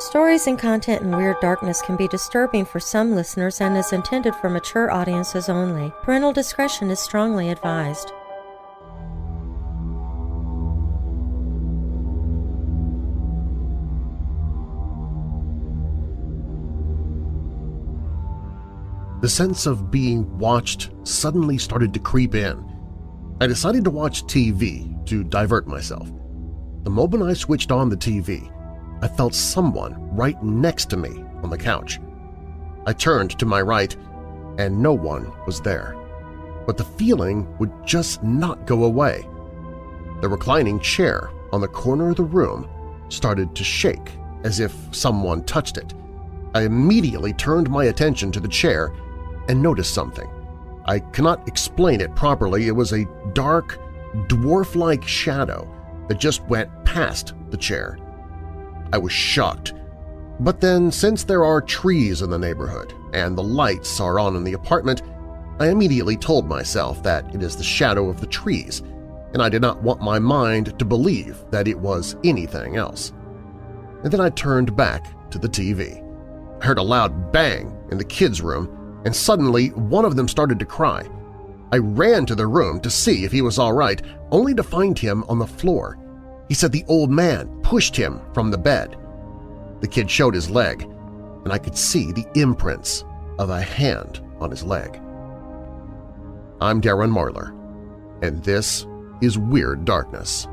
Stories and content in Weird Darkness can be disturbing for some listeners and is intended for mature audiences only. Parental discretion is strongly advised. The sense of being watched suddenly started to creep in. I decided to watch TV to divert myself. The moment I switched on the TV, I felt someone right next to me on the couch. I turned to my right, and no one was there. But the feeling would just not go away. The reclining chair on the corner of the room started to shake as if someone touched it. I immediately turned my attention to the chair and noticed something. I cannot explain it properly. It was a dark, dwarf-like shadow that just went past the chair. I was shocked. But then, since there are trees in the neighborhood and the lights are on in the apartment, I immediately told myself that it is the shadow of the trees, and I did not want my mind to believe that it was anything else. And then I turned back to the TV. I heard a loud bang in the kids' room, and suddenly one of them started to cry. I ran to the room to see if he was all right, only to find him on the floor. He said the old man pushed him from the bed. The kid showed his leg, and I could see the imprints of a hand on his leg. I'm Darren Marlar, and this is Weird Darkness.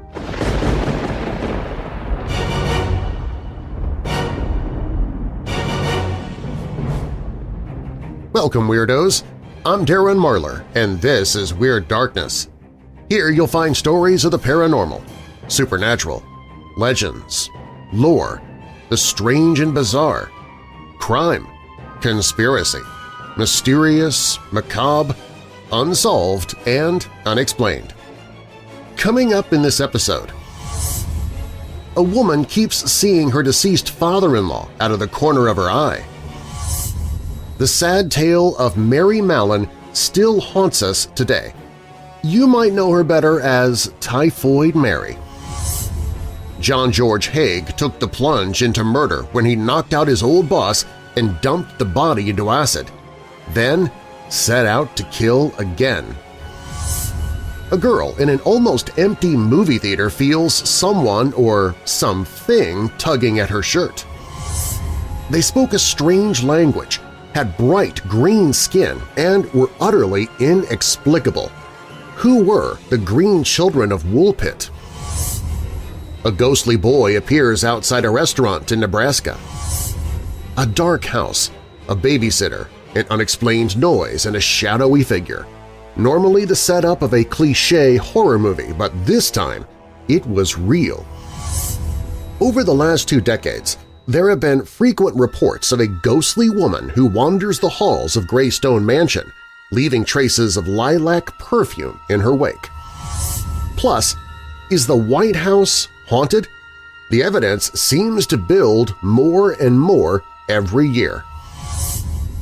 Welcome, Weirdos! I'm Darren Marlar, and this is Weird Darkness. Here you'll find stories of the paranormal, supernatural, legends, lore, the strange and bizarre, crime, conspiracy, mysterious, macabre, unsolved, and unexplained. Coming up in this episode, a woman keeps seeing her deceased father-in-law out of the corner of her eye. The sad tale of Mary Mallon still haunts us today. You might know her better as Typhoid Mary. John George Haig took the plunge into murder when he knocked out his old boss and dumped the body into acid, then set out to kill again. A girl in an almost empty movie theater feels someone or something tugging at her shirt. They spoke a strange language, had bright green skin, and were utterly inexplicable. Who were the Green Children of Woolpit? A ghostly boy appears outside a restaurant in Nebraska. A dark house, a babysitter, an unexplained noise, and a shadowy figure. Normally the setup of a cliché horror movie, but this time it was real. Over the last 2 decades, there have been frequent reports of a ghostly woman who wanders the halls of Greystone Mansion, leaving traces of lilac perfume in her wake. Plus, is the White House haunted? The evidence seems to build more and more every year.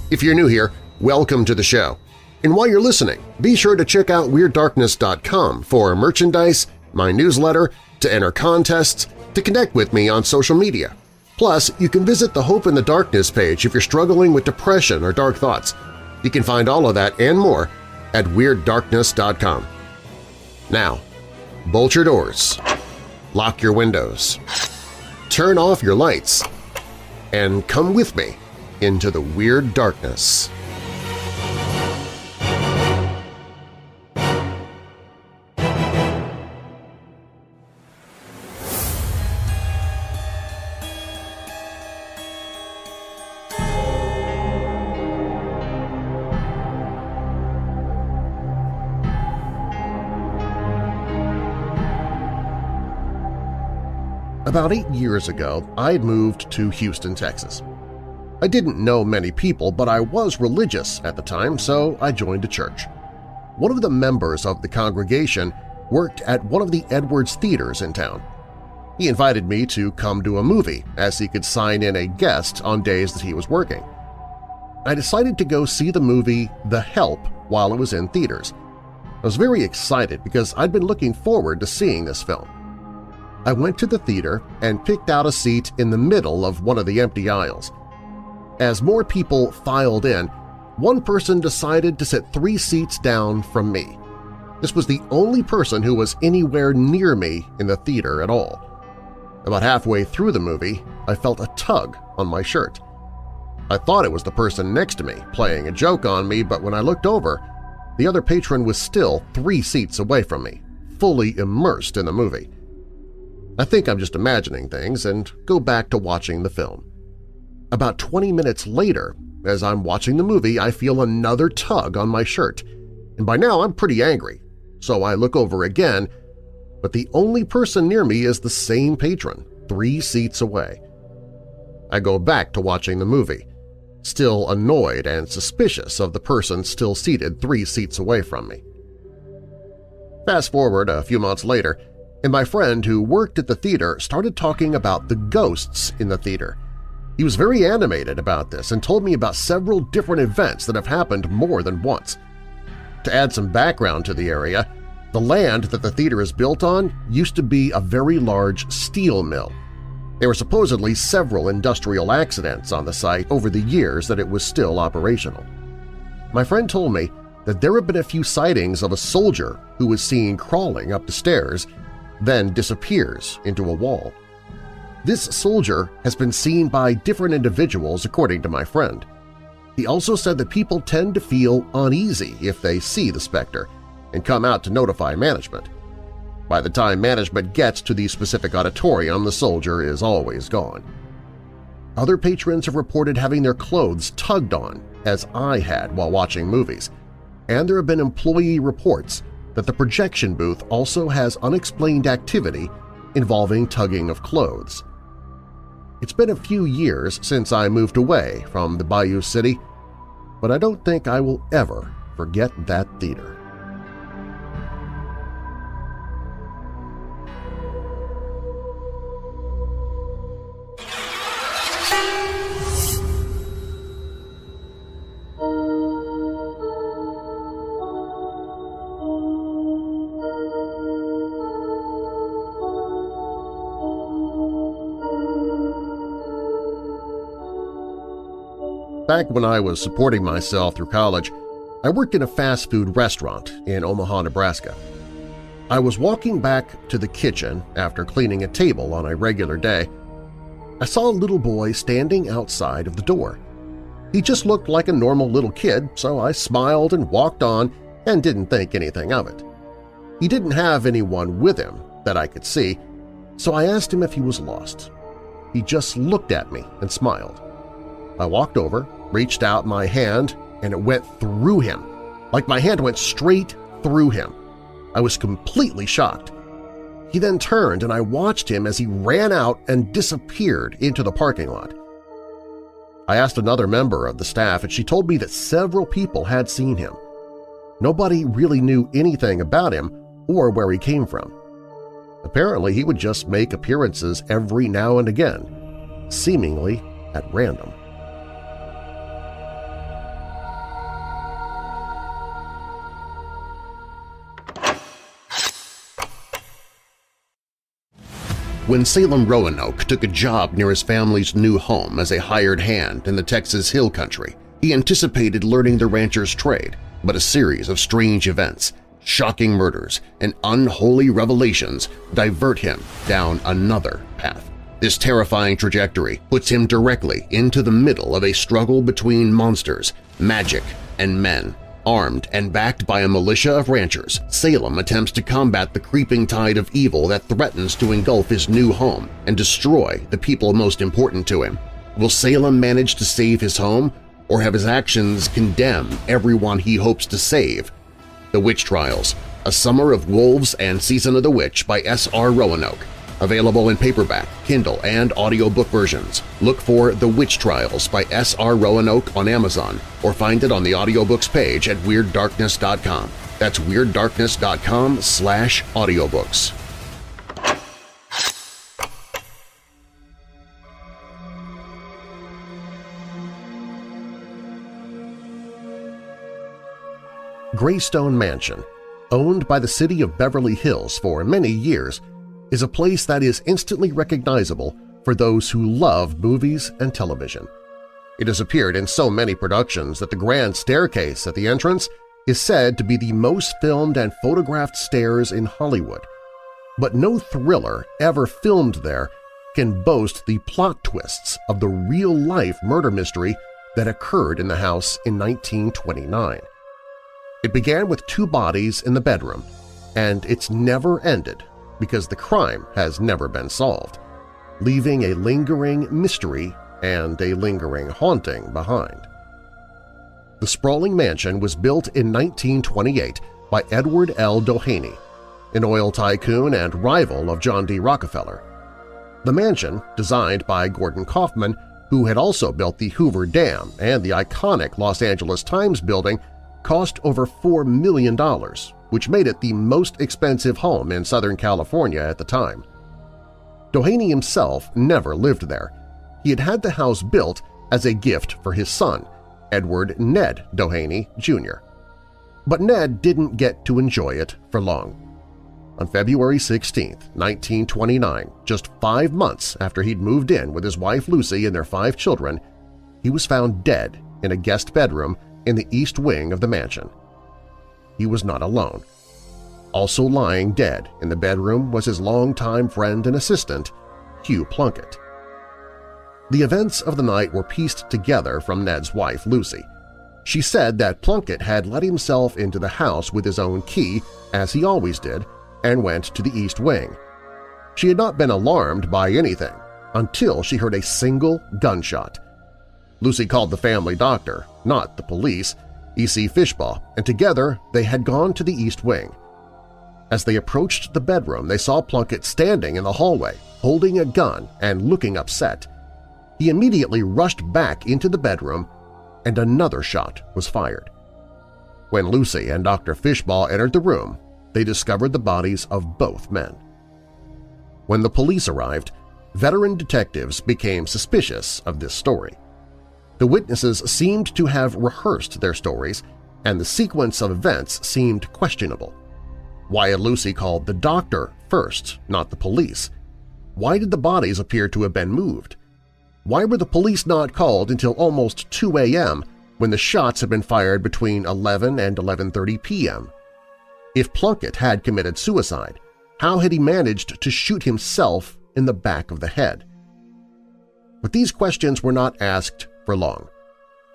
If you're new here, welcome to the show. And while you're listening, be sure to check out WeirdDarkness.com for merchandise, my newsletter, to enter contests, to connect with me on social media. Plus, you can visit the Hope in the Darkness page if you're struggling with depression or dark thoughts. You can find all of that and more at WeirdDarkness.com. Now, bolt your doors, lock your windows, turn off your lights, and come with me into the Weird Darkness. About 8 years ago, I had moved to Houston, Texas. I didn't know many people, but I was religious at the time, so I joined a church. One of the members of the congregation worked at one of the Edwards theaters in town. He invited me to come to a movie, as he could sign in a guest on days that he was working. I decided to go see the movie The Help while it was in theaters. I was very excited because I'd been looking forward to seeing this film. I went to the theater and picked out a seat in the middle of one of the empty aisles. As more people filed in, one person decided to sit 3 seats down from me. This was the only person who was anywhere near me in the theater at all. About halfway through the movie, I felt a tug on my shirt. I thought it was the person next to me playing a joke on me, but when I looked over, the other patron was still 3 seats away from me, fully immersed in the movie. I think I'm just imagining things and go back to watching the film. About 20 minutes later, as I'm watching the movie, I feel another tug on my shirt, and by now I'm pretty angry, so I look over again, but the only person near me is the same patron, 3 seats away. I go back to watching the movie, still annoyed and suspicious of the person still seated 3 seats away from me. Fast forward a few months later, and my friend who worked at the theater started talking about the ghosts in the theater. He was very animated about this and told me about several different events that have happened more than once. To add some background to the area, the land that the theater is built on used to be a very large steel mill. There were supposedly several industrial accidents on the site over the years that it was still operational. My friend told me that there had been a few sightings of a soldier who was seen crawling up the stairs, then disappears into a wall. This soldier has been seen by different individuals according to my friend. He also said that people tend to feel uneasy if they see the specter and come out to notify management. By the time management gets to the specific auditorium, the soldier is always gone. Other patrons have reported having their clothes tugged on, as I had while watching movies, and there have been employee reports that the projection booth also has unexplained activity involving tugging of clothes. It's been a few years since I moved away from the Bayou City, but I don't think I will ever forget that theater. Back when I was supporting myself through college, I worked in a fast food restaurant in Omaha, Nebraska. I was walking back to the kitchen after cleaning a table on a regular day. I saw a little boy standing outside of the door. He just looked like a normal little kid, so I smiled and walked on and didn't think anything of it. He didn't have anyone with him that I could see, so I asked him if he was lost. He just looked at me and smiled. I walked over, reached out my hand, and it went through him, like my hand went straight through him. I was completely shocked. He then turned and I watched him as he ran out and disappeared into the parking lot. I asked another member of the staff and she told me that several people had seen him. Nobody really knew anything about him or where he came from. Apparently he would just make appearances every now and again, seemingly at random. When Salem Roanoke took a job near his family's new home as a hired hand in the Texas Hill Country, he anticipated learning the rancher's trade, but a series of strange events, shocking murders, and unholy revelations divert him down another path. This terrifying trajectory puts him directly into the middle of a struggle between monsters, magic, and men. Armed and backed by a militia of ranchers, Salem attempts to combat the creeping tide of evil that threatens to engulf his new home and destroy the people most important to him. Will Salem manage to save his home, or have his actions condemn everyone he hopes to save? The Witch Trials, A Summer of Wolves and Season of the Witch by S.R. Roanoke. Available in paperback, Kindle, and audiobook versions. Look for The Witch Trials by S.R. Roanoke on Amazon or find it on the audiobooks page at WeirdDarkness.com. That's WeirdDarkness.com/audiobooks. Greystone Mansion, owned by the city of Beverly Hills for many years, is a place that is instantly recognizable for those who love movies and television. It has appeared in so many productions that the grand staircase at the entrance is said to be the most filmed and photographed stairs in Hollywood. But no thriller ever filmed there can boast the plot twists of the real-life murder mystery that occurred in the house in 1929. It began with 2 bodies in the bedroom, and it's never ended because the crime has never been solved, leaving a lingering mystery and a lingering haunting behind. The sprawling mansion was built in 1928 by Edward L. Doheny, an oil tycoon and rival of John D. Rockefeller. The mansion, designed by Gordon Kaufman, who had also built the Hoover Dam and the iconic Los Angeles Times building, cost over $4 million, which made it the most expensive home in Southern California at the time. Doheny himself never lived there. He had had the house built as a gift for his son, Edward Ned Doheny, Jr. But Ned didn't get to enjoy it for long. On February 16, 1929, just 5 months after he'd moved in with his wife Lucy and their 5 children, he was found dead in a guest bedroom in the east wing of the mansion. He was not alone. Also lying dead in the bedroom was his longtime friend and assistant, Hugh Plunkett. The events of the night were pieced together from Ned's wife, Lucy. She said that Plunkett had let himself into the house with his own key, as he always did, and went to the east wing. She had not been alarmed by anything until she heard a single gunshot. Lucy called the family doctor, not the police, E.C. Fishbaugh, and together they had gone to the east wing. As they approached the bedroom, they saw Plunkett standing in the hallway, holding a gun and looking upset. He immediately rushed back into the bedroom, and another shot was fired. When Lucy and Dr. Fishbaugh entered the room, they discovered the bodies of both men. When the police arrived, veteran detectives became suspicious of this story. The witnesses seemed to have rehearsed their stories, and the sequence of events seemed questionable. Why had Lucy called the doctor first, not the police? Why did the bodies appear to have been moved? Why were the police not called until almost 2 a.m. when the shots had been fired between 11 and 11:30 p.m.? If Plunkett had committed suicide, how had he managed to shoot himself in the back of the head? But these questions were not asked for long.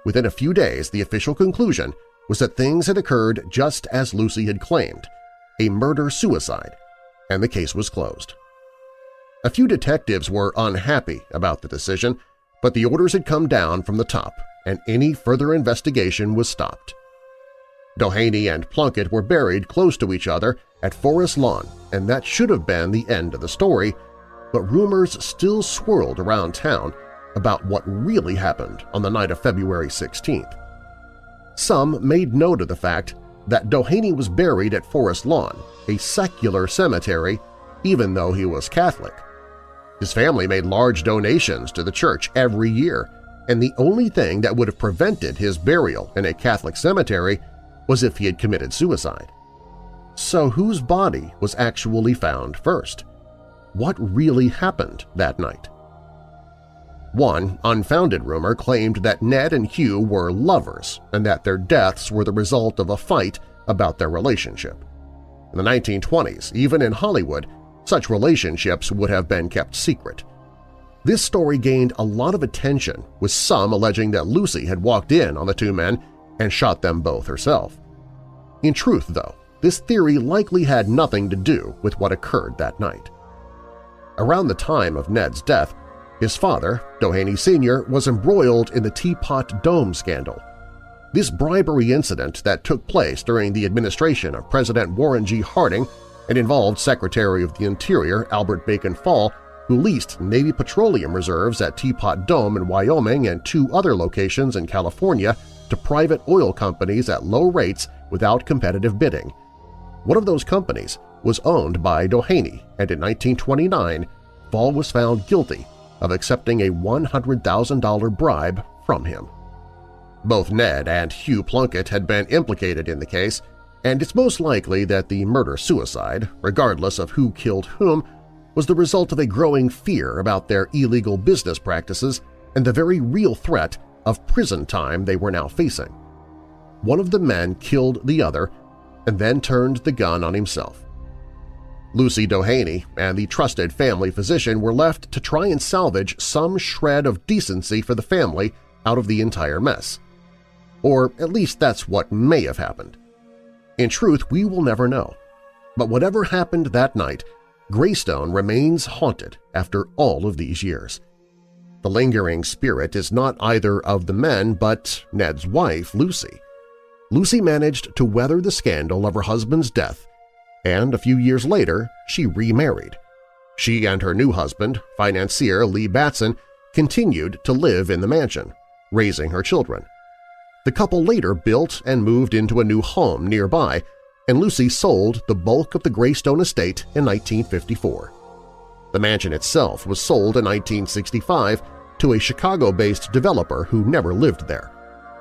Within a few days, the official conclusion was that things had occurred just as Lucy had claimed, a murder-suicide, and the case was closed. A few detectives were unhappy about the decision, but the orders had come down from the top, and any further investigation was stopped. Doheny and Plunkett were buried close to each other at Forest Lawn, and that should have been the end of the story, but rumors still swirled around town about what really happened on the night of February 16th. Some made note of the fact that Doheny was buried at Forest Lawn, a secular cemetery, even though he was Catholic. His family made large donations to the church every year, and the only thing that would have prevented his burial in a Catholic cemetery was if he had committed suicide. So whose body was actually found first? What really happened that night? One unfounded rumor claimed that Ned and Hugh were lovers and that their deaths were the result of a fight about their relationship. In the 1920s, even in Hollywood, such relationships would have been kept secret. This story gained a lot of attention, with some alleging that Lucy had walked in on the 2 men and shot them both herself. In truth, though, this theory likely had nothing to do with what occurred that night. Around the time of Ned's death, his father, Doheny Sr., was embroiled in the Teapot Dome scandal. This bribery incident that took place during the administration of President Warren G. Harding and involved Secretary of the Interior Albert Bacon Fall, who leased Navy petroleum reserves at Teapot Dome in Wyoming and 2 other locations in California to private oil companies at low rates without competitive bidding. One of those companies was owned by Doheny, and in 1929, Fall was found guilty of accepting a $100,000 bribe from him. Both Ned and Hugh Plunkett had been implicated in the case, and it's most likely that the murder-suicide, regardless of who killed whom, was the result of a growing fear about their illegal business practices and the very real threat of prison time they were now facing. One of the men killed the other and then turned the gun on himself. Lucy Doheny and the trusted family physician were left to try and salvage some shred of decency for the family out of the entire mess. Or at least that's what may have happened. In truth, we will never know. But whatever happened that night, Greystone remains haunted after all of these years. The lingering spirit is not either of the men but Ned's wife, Lucy. Lucy managed to weather the scandal of her husband's death, and a few years later she remarried. She and her new husband, financier Lee Batson, continued to live in the mansion, raising her children. The couple later built and moved into a new home nearby, and Lucy sold the bulk of the Greystone estate in 1954. The mansion itself was sold in 1965 to a Chicago-based developer who never lived there.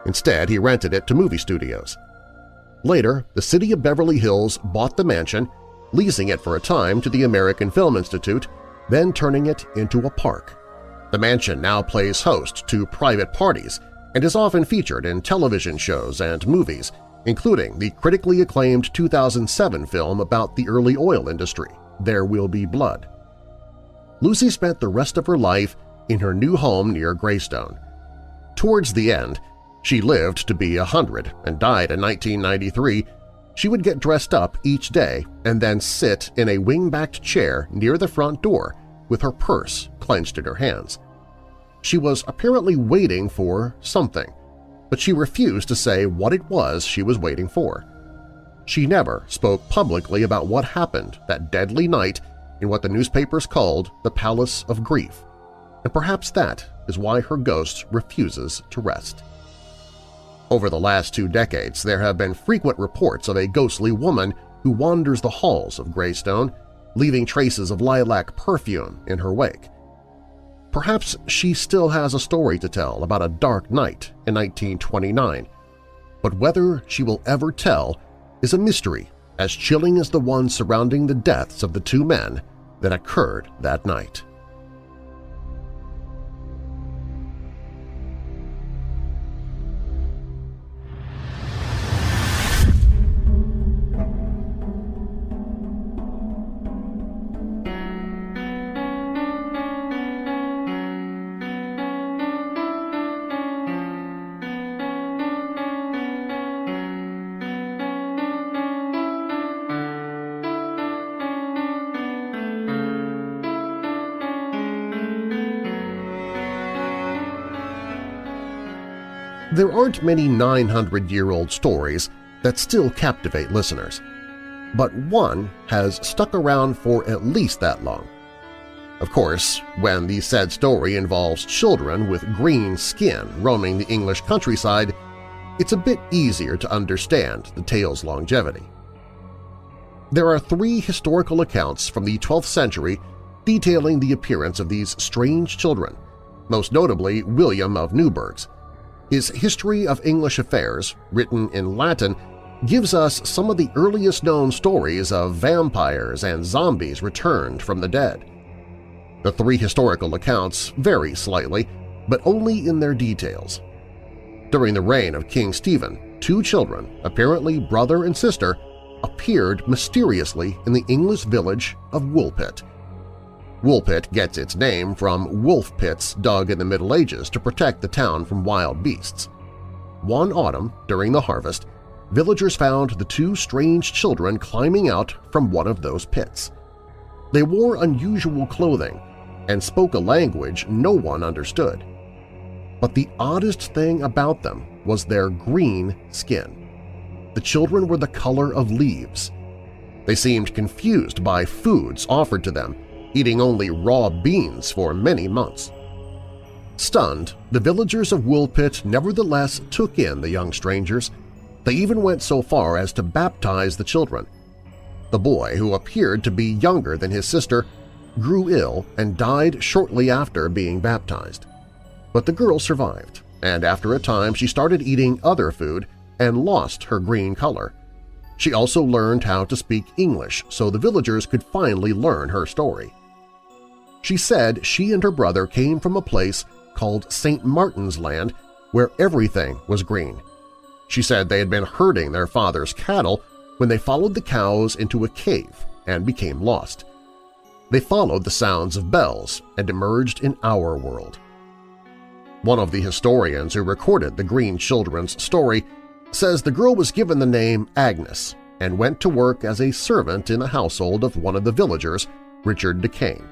Instead, he rented it to movie studios. Later, the city of Beverly Hills bought the mansion, leasing it for a time to the American Film Institute, then turning it into a park. The mansion now plays host to private parties and is often featured in television shows and movies, including the critically acclaimed 2007 film about the early oil industry, There Will Be Blood. Lucy spent the rest of her life in her new home near Greystone. Towards the end, she lived to be 100 and died in 1993. She would get dressed up each day and then sit in a wing-backed chair near the front door with her purse clenched in her hands. She was apparently waiting for something, but she refused to say what it was she was waiting for. She never spoke publicly about what happened that deadly night in what the newspapers called the Palace of Grief, and perhaps that is why her ghost refuses to rest. Over the last 2 decades, there have been frequent reports of a ghostly woman who wanders the halls of Greystone, leaving traces of lilac perfume in her wake. Perhaps she still has a story to tell about a dark night in 1929, but whether she will ever tell is a mystery as chilling as the one surrounding the deaths of the 2 men that occurred that night. There aren't many 900-year-old stories that still captivate listeners, but one has stuck around for at least that long. Of course, when the said story involves children with green skin roaming the English countryside, it's a bit easier to understand the tale's longevity. There are 3 historical accounts from the 12th century detailing the appearance of these strange children, most notably William of Newburgh's. His History of English Affairs, written in Latin, gives us some of the earliest known stories of vampires and zombies returned from the dead. The 3 historical accounts vary slightly, but only in their details. During the reign of King Stephen, 2 children, apparently brother and sister, appeared mysteriously in the English village of Woolpit. Woolpit gets its name from wolf pits dug in the Middle Ages to protect the town from wild beasts. One autumn, during the harvest, villagers found the 2 strange children climbing out from one of those pits. They wore unusual clothing and spoke a language no one understood. But the oddest thing about them was their green skin. The children were the color of leaves. They seemed confused by foods offered to them, eating only raw beans for many months. Stunned, the villagers of Woolpit nevertheless took in the young strangers. They even went so far as to baptize the children. The boy, who appeared to be younger than his sister, grew ill and died shortly after being baptized. But the girl survived, and after a time she started eating other food and lost her green color. She also learned how to speak English so the villagers could finally learn her story. She said she and her brother came from a place called St. Martin's Land where everything was green. She said they had been herding their father's cattle when they followed the cows into a cave and became lost. They followed the sounds of bells and emerged in our world. One of the historians who recorded the Green Children's story says the girl was given the name Agnes and went to work as a servant in the household of one of the villagers, Richard DeCane.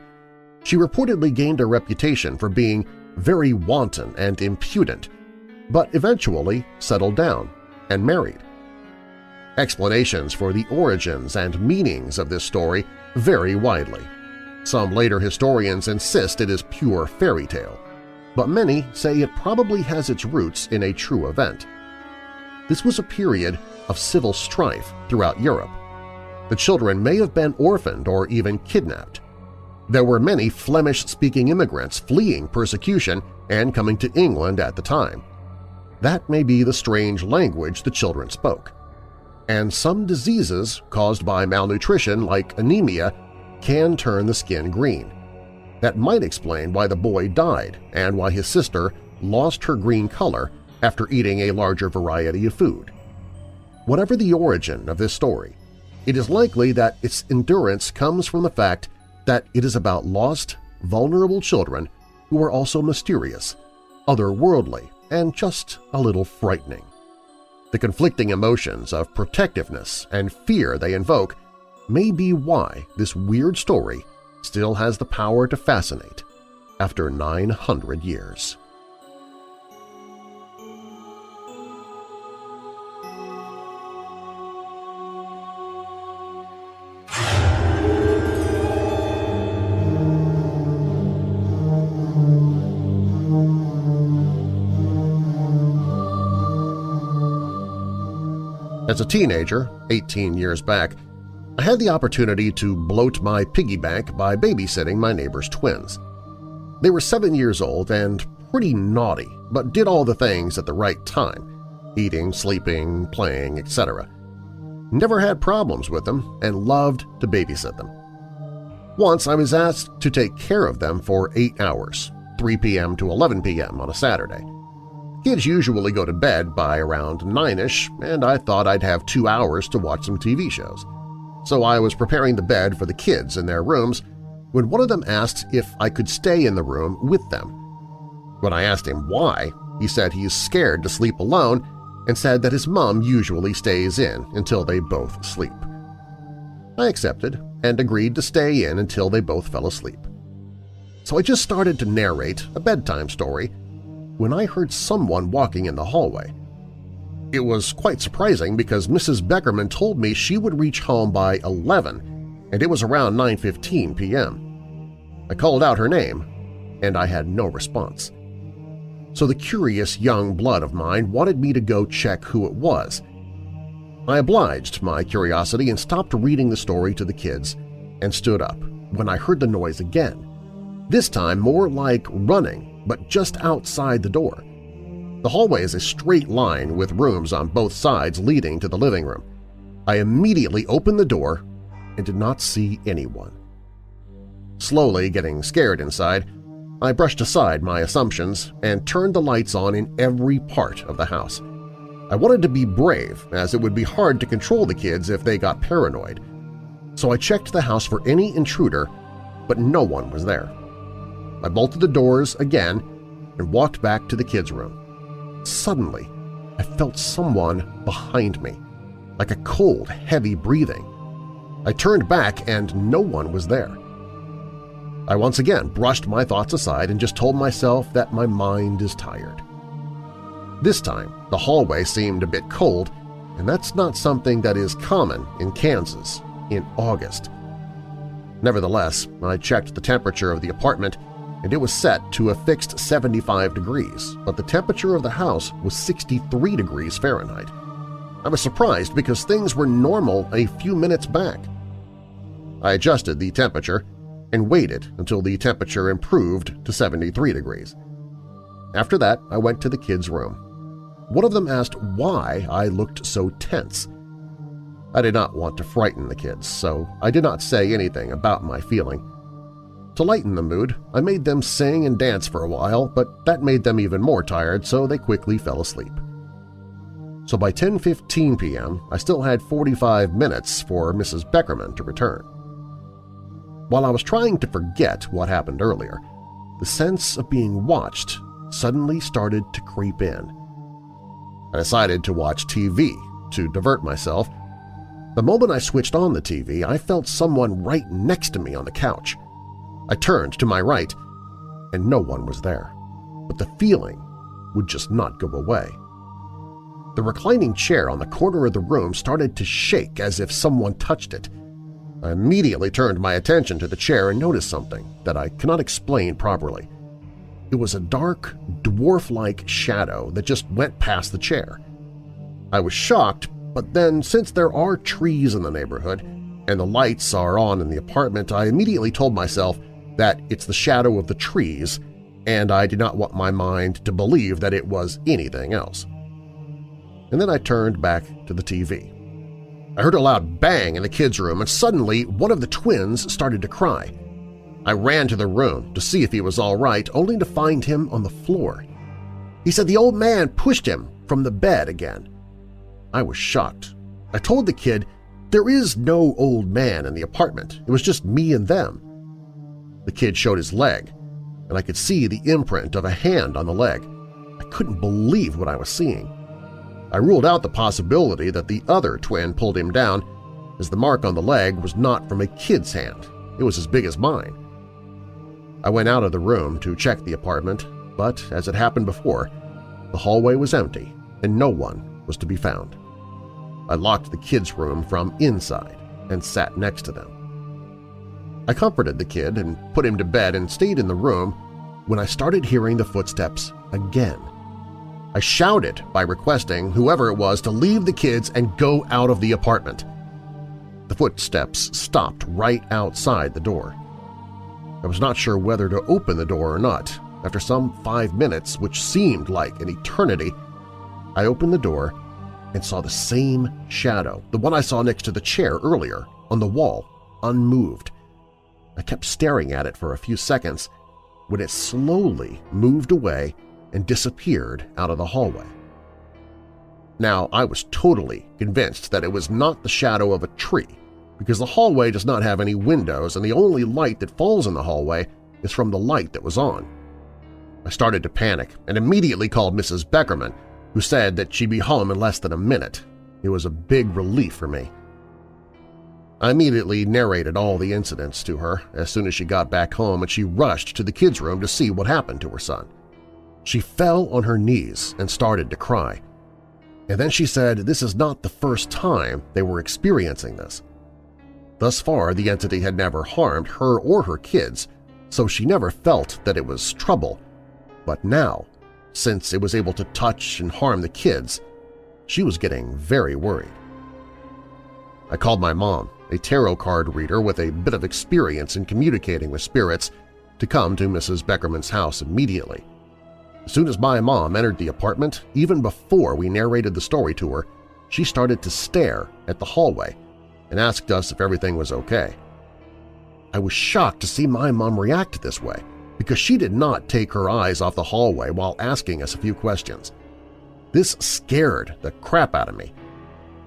She reportedly gained a reputation for being very wanton and impudent, but eventually settled down and married. Explanations for the origins and meanings of this story vary widely. Some later historians insist it is pure fairy tale, but many say it probably has its roots in a true event. This was a period of civil strife throughout Europe. The children may have been orphaned or even kidnapped. There were many Flemish-speaking immigrants fleeing persecution and coming to England at the time. That may be the strange language the children spoke. And some diseases caused by malnutrition, like anemia, can turn the skin green. That might explain why the boy died and why his sister lost her green color after eating a larger variety of food. Whatever the origin of this story, it is likely that its endurance comes from the fact that it is about lost, vulnerable children who are also mysterious, otherworldly, and just a little frightening. The conflicting emotions of protectiveness and fear they invoke may be why this weird story still has the power to fascinate after 900 years. As a teenager, 18 years back, I had the opportunity to bloat my piggy bank by babysitting my neighbor's twins. They were 7 years old and pretty naughty, but did all the things at the right time – eating, sleeping, playing, etc. Never had problems with them and loved to babysit them. Once I was asked to take care of them for 8 hours, 3 p.m. to 11 p.m. on a Saturday. Kids usually go to bed by around 9-ish, and I thought I'd have 2 hours to watch some TV shows. So I was preparing the bed for the kids in their rooms when one of them asked if I could stay in the room with them. When I asked him why, he said he's scared to sleep alone and said that his mom usually stays in until they both sleep. I accepted and agreed to stay in until they both fell asleep. So I just started to narrate a bedtime story when I heard someone walking in the hallway. It was quite surprising because Mrs. Beckerman told me she would reach home by 11, and it was around 9:15 p.m. I called out her name, and I had no response. So the curious young blood of mine wanted me to go check who it was. I obliged my curiosity and stopped reading the story to the kids and stood up when I heard the noise again, this time more like running, but just outside the door. The hallway is a straight line with rooms on both sides leading to the living room. I immediately opened the door and did not see anyone. Slowly getting scared inside, I brushed aside my assumptions and turned the lights on in every part of the house. I wanted to be brave, as it would be hard to control the kids if they got paranoid. So I checked the house for any intruder, but no one was there. I bolted the doors again and walked back to the kids' room. Suddenly, I felt someone behind me, like a cold, heavy breathing. I turned back and no one was there. I once again brushed my thoughts aside and just told myself that my mind is tired. This time, the hallway seemed a bit cold, and that's not something that is common in Kansas in August. Nevertheless, I checked the temperature of the apartment and it was set to a fixed 75 degrees, but the temperature of the house was 63 degrees Fahrenheit. I was surprised because things were normal a few minutes back. I adjusted the temperature and waited until the temperature improved to 73 degrees. After that, I went to the kids' room. One of them asked why I looked so tense. I did not want to frighten the kids, so I did not say anything about my feeling. To lighten the mood, I made them sing and dance for a while, but that made them even more tired, so they quickly fell asleep. So by 10:15 p.m., I still had 45 minutes for Mrs. Beckerman to return. While I was trying to forget what happened earlier, the sense of being watched suddenly started to creep in. I decided to watch TV to divert myself. The moment I switched on the TV, I felt someone right next to me on the couch. I turned to my right, and no one was there, but the feeling would just not go away. The reclining chair on the corner of the room started to shake as if someone touched it. I immediately turned my attention to the chair and noticed something that I cannot explain properly. It was a dark, dwarf-like shadow that just went past the chair. I was shocked, but then since there are trees in the neighborhood and the lights are on in the apartment, I immediately told myself that it's the shadow of the trees, and I did not want my mind to believe that it was anything else. And then I turned back to the TV. I heard a loud bang in the kids' room, and suddenly one of the twins started to cry. I ran to the room to see if he was all right, only to find him on the floor. He said the old man pushed him from the bed again. I was shocked. I told the kid, "There is no old man in the apartment. It was just me and them." The kid showed his leg, and I could see the imprint of a hand on the leg. I couldn't believe what I was seeing. I ruled out the possibility that the other twin pulled him down, as the mark on the leg was not from a kid's hand. It was as big as mine. I went out of the room to check the apartment, but as it happened before, the hallway was empty and no one was to be found. I locked the kids' room from inside and sat next to them. I comforted the kid and put him to bed and stayed in the room when I started hearing the footsteps again. I shouted by requesting whoever it was to leave the kids and go out of the apartment. The footsteps stopped right outside the door. I was not sure whether to open the door or not. After some 5 minutes, which seemed like an eternity, I opened the door and saw the same shadow, the one I saw next to the chair earlier, on the wall, unmoved. I kept staring at it for a few seconds when it slowly moved away and disappeared out of the hallway. Now, I was totally convinced that it was not the shadow of a tree, because the hallway does not have any windows and the only light that falls in the hallway is from the light that was on. I started to panic and immediately called Mrs. Beckerman, who said that she'd be home in less than a minute. It was a big relief for me. I immediately narrated all the incidents to her as soon as she got back home, and she rushed to the kids' room to see what happened to her son. She fell on her knees and started to cry. And then she said this is not the first time they were experiencing this. Thus far, the entity had never harmed her or her kids, so she never felt that it was trouble. But now, since it was able to touch and harm the kids, she was getting very worried. I called my mom, a tarot card reader with a bit of experience in communicating with spirits, to come to Mrs. Beckerman's house immediately. As soon as my mom entered the apartment, even before we narrated the story to her, she started to stare at the hallway and asked us if everything was okay. I was shocked to see my mom react this way because she did not take her eyes off the hallway while asking us a few questions. This scared the crap out of me.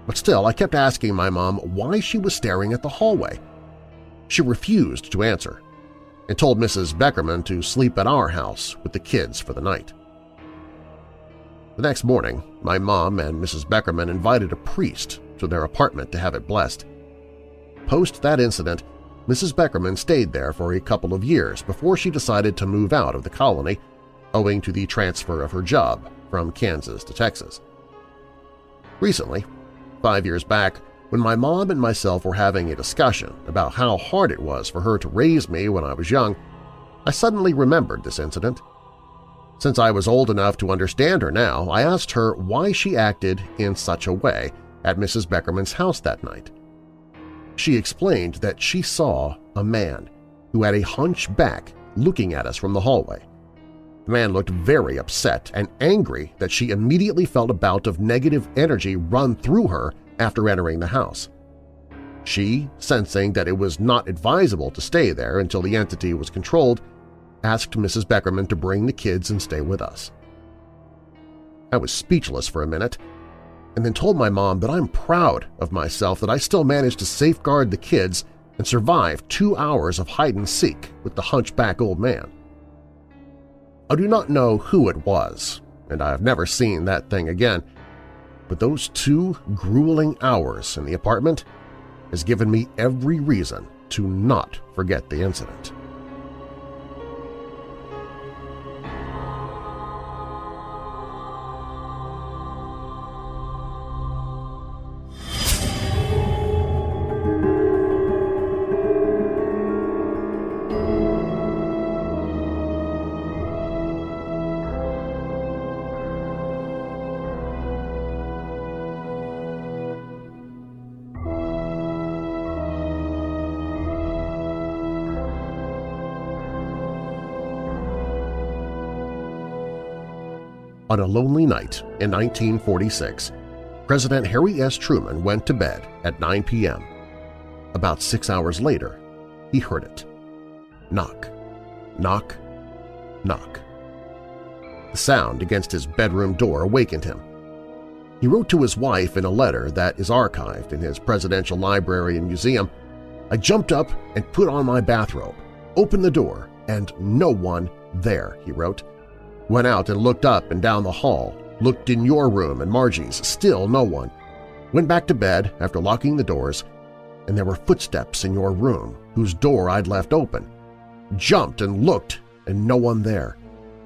But still, I kept asking my mom why she was staring at the hallway. She refused to answer and told Mrs. Beckerman to sleep at our house with the kids for the night. The next morning, my mom and Mrs. Beckerman invited a priest to their apartment to have it blessed. Post that incident, Mrs. Beckerman stayed there for a couple of years before she decided to move out of the colony, owing to the transfer of her job from Kansas to Texas. Recently, 5 years back, when my mom and myself were having a discussion about how hard it was for her to raise me when I was young, I suddenly remembered this incident. Since I was old enough to understand her now, I asked her why she acted in such a way at Mrs. Beckerman's house that night. She explained that she saw a man who had a hunch back looking at us from the hallway. The man looked very upset and angry that she immediately felt a bout of negative energy run through her after entering the house. She, sensing that it was not advisable to stay there until the entity was controlled, asked Mrs. Beckerman to bring the kids and stay with us. I was speechless for a minute, and then told my mom that I'm proud of myself that I still managed to safeguard the kids and survive 2 hours of hide-and-seek with the hunchback old man. I do not know who it was, and I have never seen that thing again, but those 2 grueling hours in the apartment has given me every reason to not forget the incident. On a lonely night in 1946, President Harry S. Truman went to bed at 9 p.m. About 6 hours later, he heard it. Knock, knock, knock. The sound against his bedroom door awakened him. He wrote to his wife in a letter that is archived in his presidential library and museum, "I jumped up and put on my bathrobe, opened the door, and no one there," he wrote. "Went out and looked up and down the hall, looked in your room and Margie's, still no one. Went back to bed after locking the doors, and there were footsteps in your room whose door I'd left open. Jumped and looked and no one there.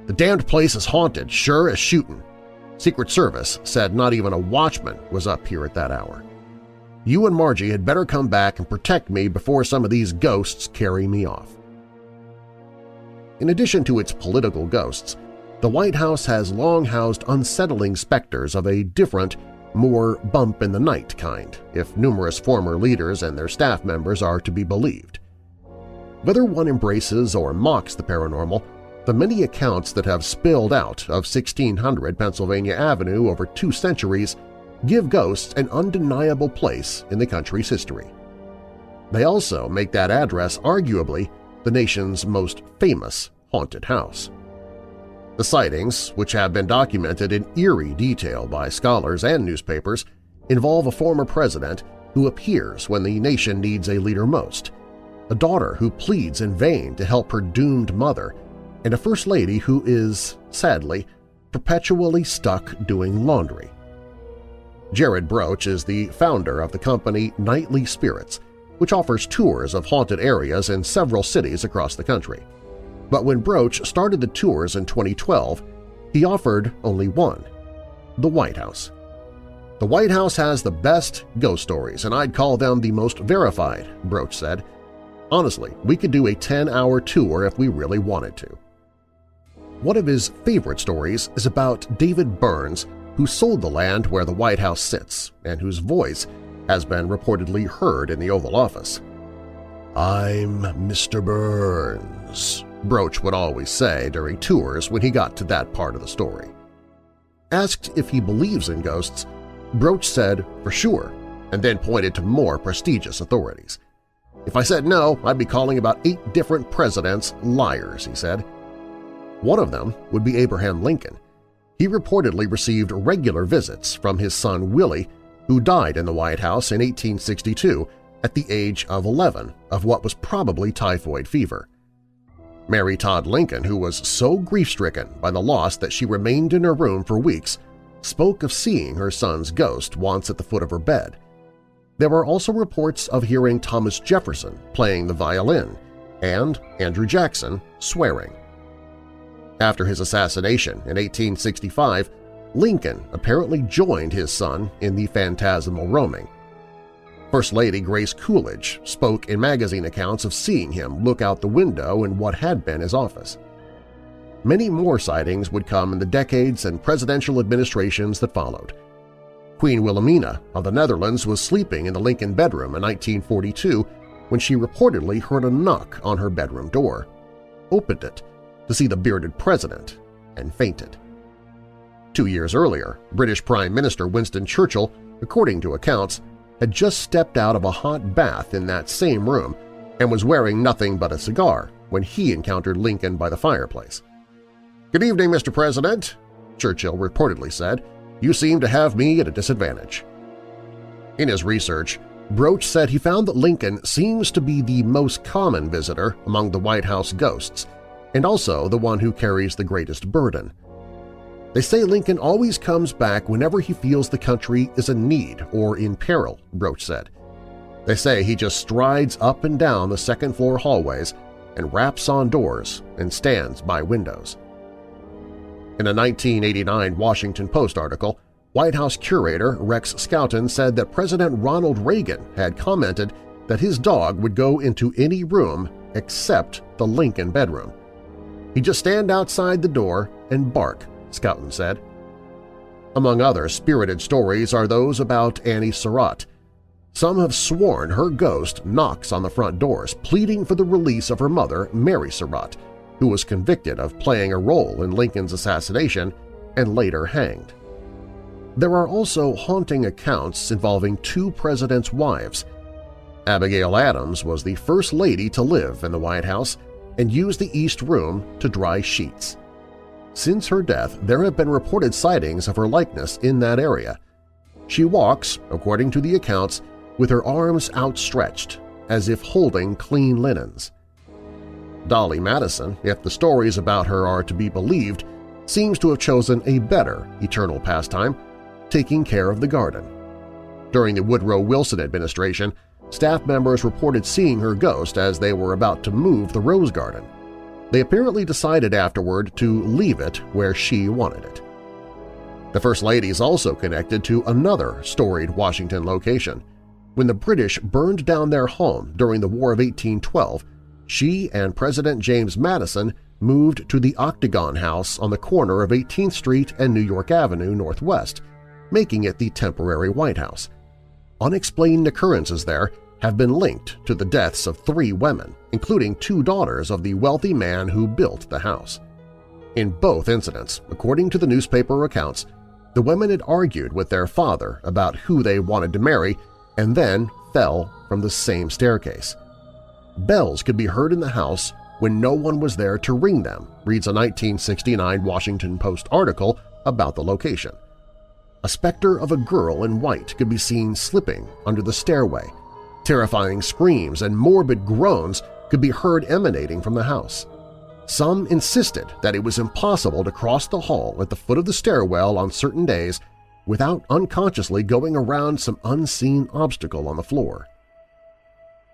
The damned place is haunted, sure as shootin'. Secret Service said not even a watchman was up here at that hour. You and Margie had better come back and protect me before some of these ghosts carry me off." In addition to its political ghosts, the White House has long housed unsettling specters of a different, more bump-in-the-night kind, if numerous former leaders and their staff members are to be believed. Whether one embraces or mocks the paranormal, the many accounts that have spilled out of 1600 Pennsylvania Avenue over 2 centuries give ghosts an undeniable place in the country's history. They also make that address arguably the nation's most famous haunted house. The sightings, which have been documented in eerie detail by scholars and newspapers, involve a former president who appears when the nation needs a leader most, a daughter who pleads in vain to help her doomed mother, and a first lady who is, sadly, perpetually stuck doing laundry. Jared Broach is the founder of the company Nightly Spirits, which offers tours of haunted areas in several cities across the country. But when Broach started the tours in 2012, he offered only one – the White House. The White House has the best ghost stories, and I'd call them the most verified, Broach said. Honestly, we could do a 10-hour tour if we really wanted to. One of his favorite stories is about David Burns, who sold the land where the White House sits and whose voice has been reportedly heard in the Oval Office. "I'm Mr. Burns," Broach would always say during tours when he got to that part of the story. Asked if he believes in ghosts, Broach said for sure, and then pointed to more prestigious authorities. "If I said no, I'd be calling about 8 different presidents liars," he said. One of them would be Abraham Lincoln. He reportedly received regular visits from his son Willie, who died in the White House in 1862 at the age of 11 of what was probably typhoid fever. Mary Todd Lincoln, who was so grief-stricken by the loss that she remained in her room for weeks, spoke of seeing her son's ghost once at the foot of her bed. There were also reports of hearing Thomas Jefferson playing the violin and Andrew Jackson swearing. After his assassination in 1865, Lincoln apparently joined his son in the phantasmal roaming. First Lady Grace Coolidge spoke in magazine accounts of seeing him look out the window in what had been his office. Many more sightings would come in the decades and presidential administrations that followed. Queen Wilhelmina of the Netherlands was sleeping in the Lincoln bedroom in 1942 when she reportedly heard a knock on her bedroom door, opened it to see the bearded president, and fainted. 2 years earlier, British Prime Minister Winston Churchill, according to accounts, had just stepped out of a hot bath in that same room and was wearing nothing but a cigar when he encountered Lincoln by the fireplace. "Good evening, Mr. President," Churchill reportedly said. "You seem to have me at a disadvantage." In his research, Broach said he found that Lincoln seems to be the most common visitor among the White House ghosts and also the one who carries the greatest burden. They say Lincoln always comes back whenever he feels the country is in need or in peril, Broach said. They say he just strides up and down the second-floor hallways and raps on doors and stands by windows. In a 1989 Washington Post article, White House curator Rex Scouten said that President Ronald Reagan had commented that his dog would go into any room except the Lincoln bedroom. He'd just stand outside the door and bark, Scouten said. Among other spirited stories are those about Annie Surratt. Some have sworn her ghost knocks on the front doors, pleading for the release of her mother, Mary Surratt, who was convicted of playing a role in Lincoln's assassination and later hanged. There are also haunting accounts involving two presidents' wives. Abigail Adams was the first lady to live in the White House and used the East Room to dry sheets. Since her death, there have been reported sightings of her likeness in that area. She walks, according to the accounts, with her arms outstretched, as if holding clean linens. Dolly Madison, if the stories about her are to be believed, seems to have chosen a better eternal pastime, taking care of the garden. During the Woodrow Wilson administration, staff members reported seeing her ghost as they were about to move the rose garden. They apparently decided afterward to leave it where she wanted it. The First Lady is also connected to another storied Washington location. When the British burned down their home during the War of 1812, she and President James Madison moved to the Octagon House on the corner of 18th Street and New York Avenue Northwest, making it the temporary White House. Unexplained occurrences there have been linked to the deaths of 3 women, including 2 daughters of the wealthy man who built the house. In both incidents, according to the newspaper accounts, the women had argued with their father about who they wanted to marry and then fell from the same staircase. Bells could be heard in the house when no one was there to ring them, reads a 1969 Washington Post article about the location. A specter of a girl in white could be seen slipping under the stairway. Terrifying screams and morbid groans could be heard emanating from the house. Some insisted that it was impossible to cross the hall at the foot of the stairwell on certain days without unconsciously going around some unseen obstacle on the floor.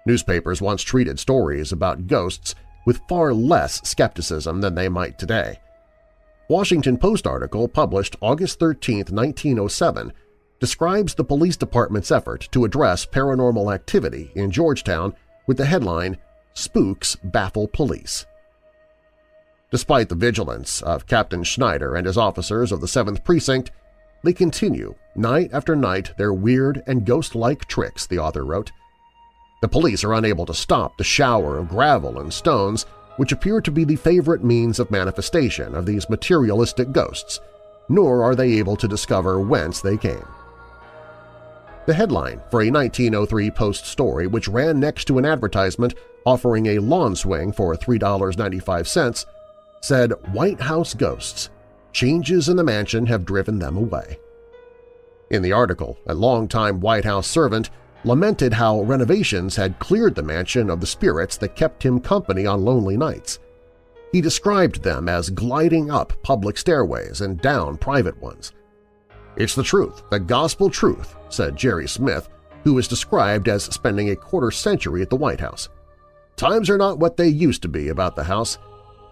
Newspapers once treated stories about ghosts with far less skepticism than they might today. Washington Post article published August 13, 1907, describes the police department's effort to address paranormal activity in Georgetown with the headline, "Spooks Baffle Police." Despite the vigilance of Captain Schneider and his officers of the 7th Precinct, they continue, night after night, their weird and ghost-like tricks, the author wrote. The police are unable to stop the shower of gravel and stones which appear to be the favorite means of manifestation of these materialistic ghosts, nor are they able to discover whence they came. The headline for a 1903 Post story which ran next to an advertisement offering a lawn swing for $3.95 said, "White House ghosts. Changes in the mansion have driven them away." In the article, a longtime White House servant lamented how renovations had cleared the mansion of the spirits that kept him company on lonely nights. He described them as gliding up public stairways and down private ones. "It's the truth, the gospel truth," said Jerry Smith, who is described as spending a quarter-century at the White House. "Times are not what they used to be about the house.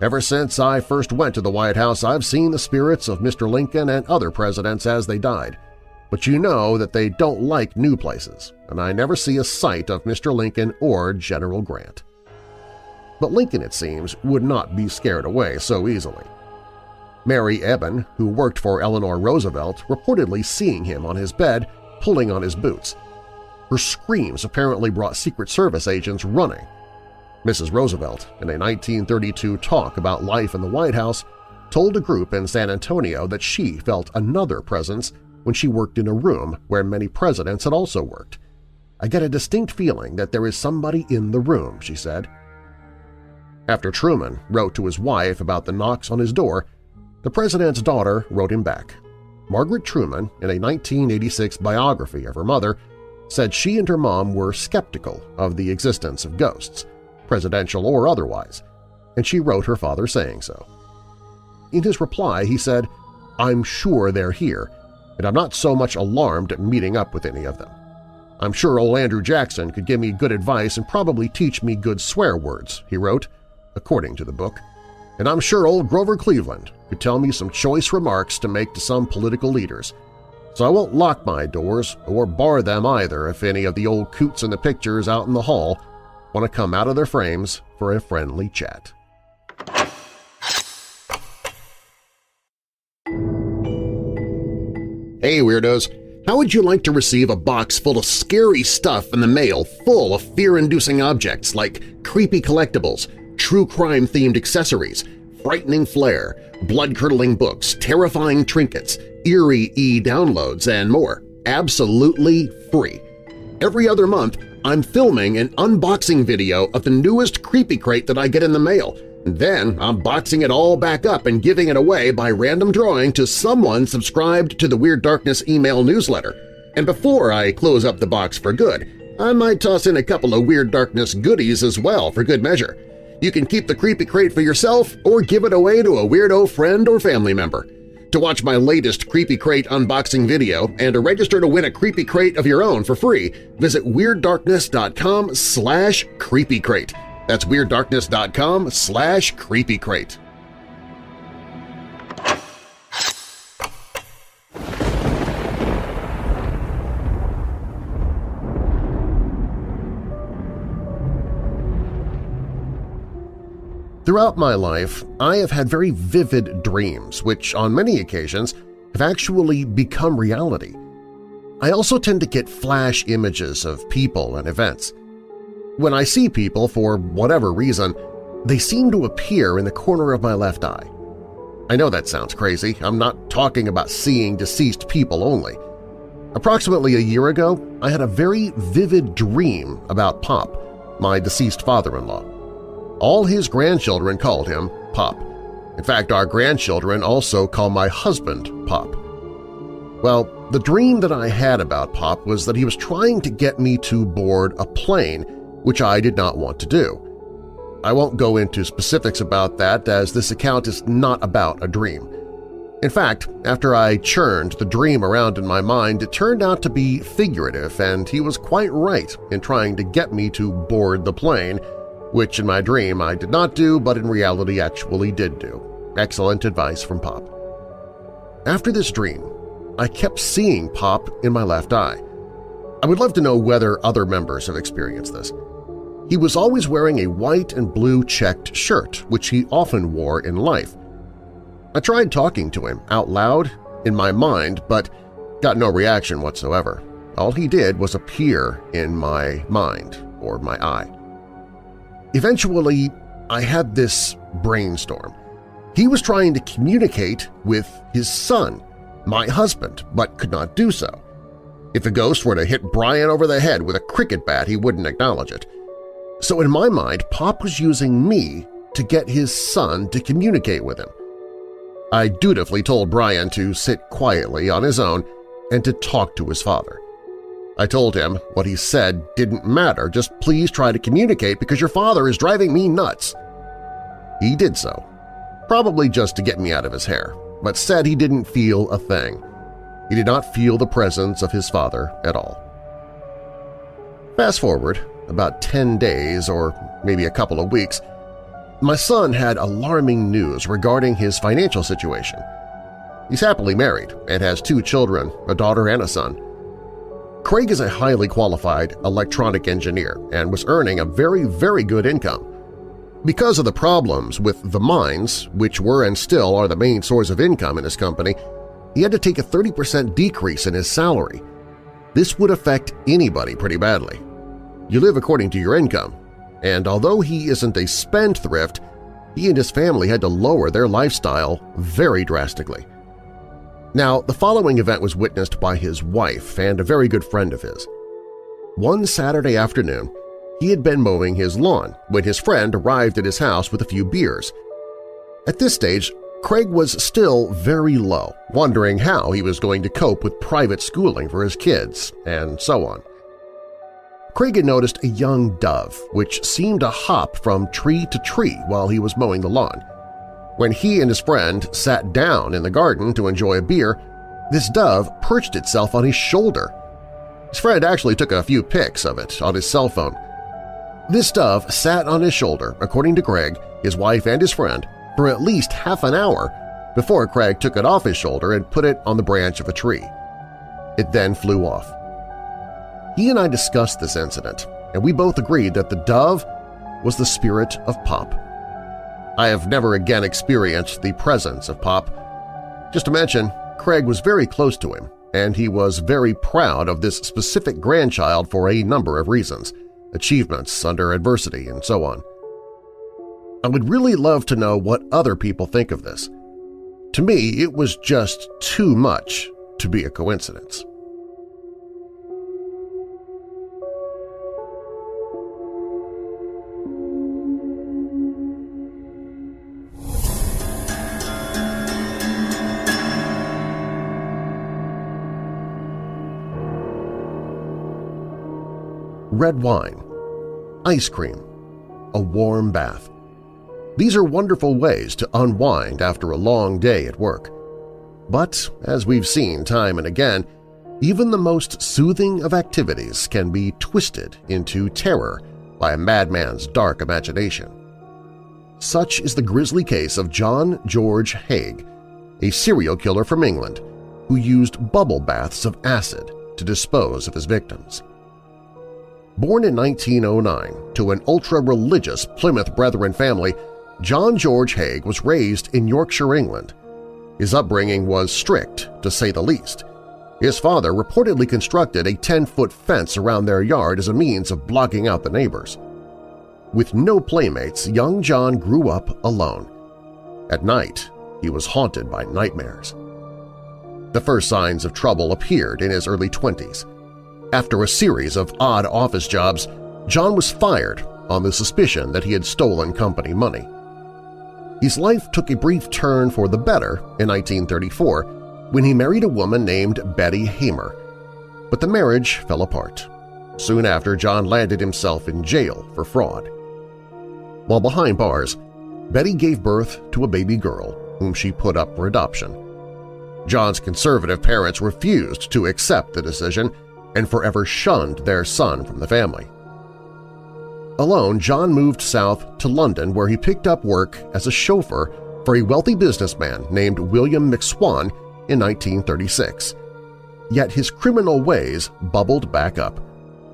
Ever since I first went to the White House, I've seen the spirits of Mr. Lincoln and other presidents as they died. But you know that they don't like new places, and I never see a sight of Mr. Lincoln or General Grant." But Lincoln, it seems, would not be scared away so easily. Mary Eben, who worked for Eleanor Roosevelt, reportedly seeing him on his bed pulling on his boots. Her screams apparently brought Secret Service agents running. Mrs. Roosevelt, in a 1932 talk about life in the White House, told a group in San Antonio that she felt another presence when she worked in a room where many presidents had also worked. I get a distinct feeling that there is somebody in the room," she said. After Truman wrote to his wife about the knocks on his door, the president's daughter wrote him back. Margaret Truman, in a 1986 biography of her mother, said she and her mom were skeptical of the existence of ghosts, presidential or otherwise, and she wrote her father saying so. In his reply, he said, "I'm sure they're here, and I'm not so much alarmed at meeting up with any of them. I'm sure old Andrew Jackson could give me good advice and probably teach me good swear words," he wrote, according to the book, "and I'm sure old Grover Cleveland could tell me some choice remarks to make to some political leaders. So I won't lock my doors or bar them either if any of the old coots in the pictures out in the hall want to come out of their frames for a friendly chat." Hey Weirdos! How would you like to receive a box full of scary stuff in the mail full of fear-inducing objects like creepy collectibles, true crime-themed accessories, frightening flair, blood-curdling books, terrifying trinkets, eerie e-downloads, and more, absolutely free? Every other month, I'm filming an unboxing video of the newest Creepy Crate that I get in the mail. Then I'm boxing it all back up and giving it away by random drawing to someone subscribed to the Weird Darkness email newsletter. And before I close up the box for good, I might toss in a couple of Weird Darkness goodies as well for good measure. You can keep the Creepy Crate for yourself or give it away to a weirdo friend or family member. To watch my latest Creepy Crate unboxing video and to register to win a Creepy Crate of your own for free, visit WeirdDarkness.com/creepycrate. That's WeirdDarkness.com/creepycrate. Throughout my life, I have had very vivid dreams which, on many occasions, have actually become reality. I also tend to get flash images of people and events. When I see people, for whatever reason, they seem to appear in the corner of my left eye. I know that sounds crazy. I'm not talking about seeing deceased people only. Approximately a year ago, I had a very vivid dream about Pop, my deceased father-in-law. All his grandchildren called him Pop. In fact, our grandchildren also call my husband Pop. Well, the dream that I had about Pop was that he was trying to get me to board a plane, which I did not want to do. I won't go into specifics about that as this account is not about a dream. In fact, after I churned the dream around in my mind, it turned out to be figurative, and he was quite right in trying to get me to board the plane, which in my dream I did not do but in reality actually did do. Excellent advice from Pop. After this dream, I kept seeing Pop in my left eye. I would love to know whether other members have experienced this. He was always wearing a white and blue checked shirt, which he often wore in life. I tried talking to him out loud in my mind, but got no reaction whatsoever. All he did was appear in my mind or my eye. Eventually, I had this brainstorm. He was trying to communicate with his son, my husband, but could not do so. If a ghost were to hit Brian over the head with a cricket bat, he wouldn't acknowledge it. So in my mind, Pop was using me to get his son to communicate with him. I dutifully told Brian to sit quietly on his own and to talk to his father. I told him what he said didn't matter, just please try to communicate because your father is driving me nuts. He did so, probably just to get me out of his hair, but said he didn't feel a thing. He did not feel the presence of his father at all. Fast forward about 10 days or maybe a couple of weeks, my son had alarming news regarding his financial situation. He's happily married and has 2 children, a daughter and a son. Craig is a highly qualified electronic engineer and was earning a very, very good income. Because of the problems with the mines, which were and still are the main source of income in his company, he had to take a 30% decrease in his salary. This would affect anybody pretty badly. You live according to your income, and although he isn't a spendthrift, he and his family had to lower their lifestyle very drastically. Now, the following event was witnessed by his wife and a very good friend of his. One Saturday afternoon, he had been mowing his lawn when his friend arrived at his house with a few beers. At this stage, Craig was still very low, wondering how he was going to cope with private schooling for his kids, and so on. Craig had noticed a young dove which seemed to hop from tree to tree while he was mowing the lawn. When he and his friend sat down in the garden to enjoy a beer, this dove perched itself on his shoulder. His friend actually took a few pics of it on his cell phone. This dove sat on his shoulder, according to Craig, his wife, and his friend, for at least half an hour before Craig took it off his shoulder and put it on the branch of a tree. It then flew off. He and I discussed this incident, and we both agreed that the dove was the spirit of Pop. I have never again experienced the presence of Pop. Just to mention, Craig was very close to him, and he was very proud of this specific grandchild for a number of reasons, achievements under adversity, and so on. I would really love to know what other people think of this. To me, it was just too much to be a coincidence. Red wine, ice cream, a warm bath. These are wonderful ways to unwind after a long day at work. But, as we've seen time and again, even the most soothing of activities can be twisted into terror by a madman's dark imagination. Such is the grisly case of John George Haigh, a serial killer from England who used bubble baths of acid to dispose of his victims. Born in 1909 to an ultra-religious Plymouth Brethren family, John George Haigh was raised in Yorkshire, England. His upbringing was strict, to say the least. His father reportedly constructed a 10-foot fence around their yard as a means of blocking out the neighbors. With no playmates, young John grew up alone. At night, he was haunted by nightmares. The first signs of trouble appeared in his early 20s. After a series of odd office jobs, John was fired on the suspicion that he had stolen company money. His life took a brief turn for the better in 1934 when he married a woman named Betty Hamer, but the marriage fell apart. Soon after, John landed himself in jail for fraud. While behind bars, Betty gave birth to a baby girl whom she put up for adoption. John's conservative parents refused to accept the decision and forever shunned their son from the family. Alone, John moved south to London where he picked up work as a chauffeur for a wealthy businessman named William McSwan in 1936. Yet his criminal ways bubbled back up.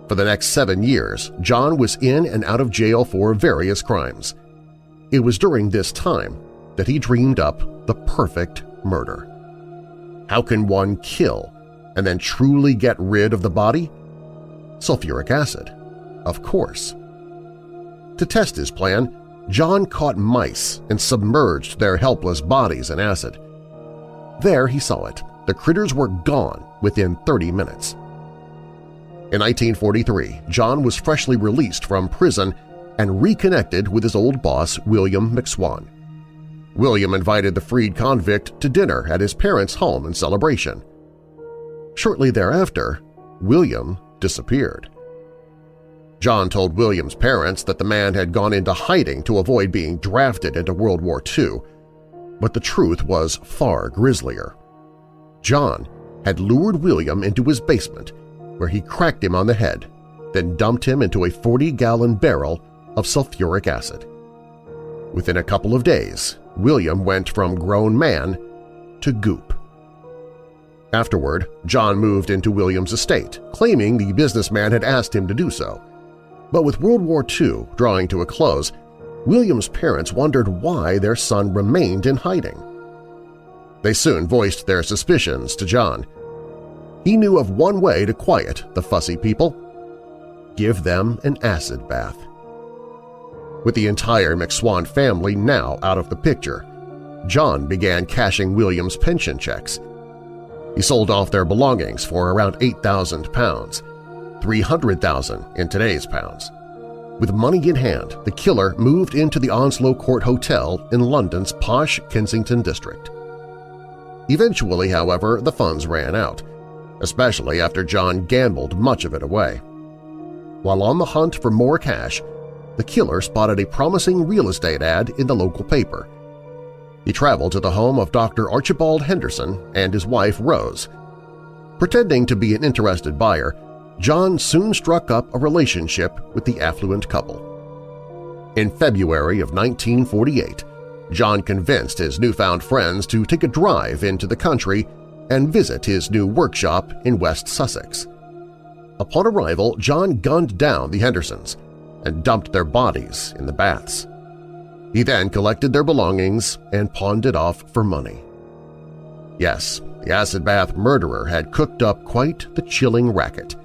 For the next 7 years, John was in and out of jail for various crimes. It was during this time that he dreamed up the perfect murder. How can one kill and then truly get rid of the body? Sulfuric acid, of course. To test his plan, John caught mice and submerged their helpless bodies in acid. There he saw it. The critters were gone within 30 minutes. In 1943, John was freshly released from prison and reconnected with his old boss, William McSwan. William invited the freed convict to dinner at his parents' home in celebration. Shortly thereafter, William disappeared. John told William's parents that the man had gone into hiding to avoid being drafted into World War II, but the truth was far grislier. John had lured William into his basement, where he cracked him on the head, then dumped him into a 40-gallon barrel of sulfuric acid. Within a couple of days, William went from grown man to goop. Afterward, John moved into William's estate, claiming the businessman had asked him to do so. But with World War II drawing to a close, William's parents wondered why their son remained in hiding. They soon voiced their suspicions to John. He knew of one way to quiet the fussy people: give them an acid bath. With the entire McSwan family now out of the picture, John began cashing William's pension checks. He sold off their belongings for around £8,000. $300,000 in today's pounds. With money in hand, the killer moved into the Onslow Court Hotel in London's posh Kensington district. Eventually, however, the funds ran out, especially after John gambled much of it away. While on the hunt for more cash, the killer spotted a promising real estate ad in the local paper. He traveled to the home of Dr. Archibald Henderson and his wife Rose. Pretending to be an interested buyer, John soon struck up a relationship with the affluent couple. In February of 1948, John convinced his newfound friends to take a drive into the country and visit his new workshop in West Sussex. Upon arrival, John gunned down the Hendersons and dumped their bodies in the baths. He then collected their belongings and pawned it off for money. Yes, the acid bath murderer had cooked up quite the chilling racket.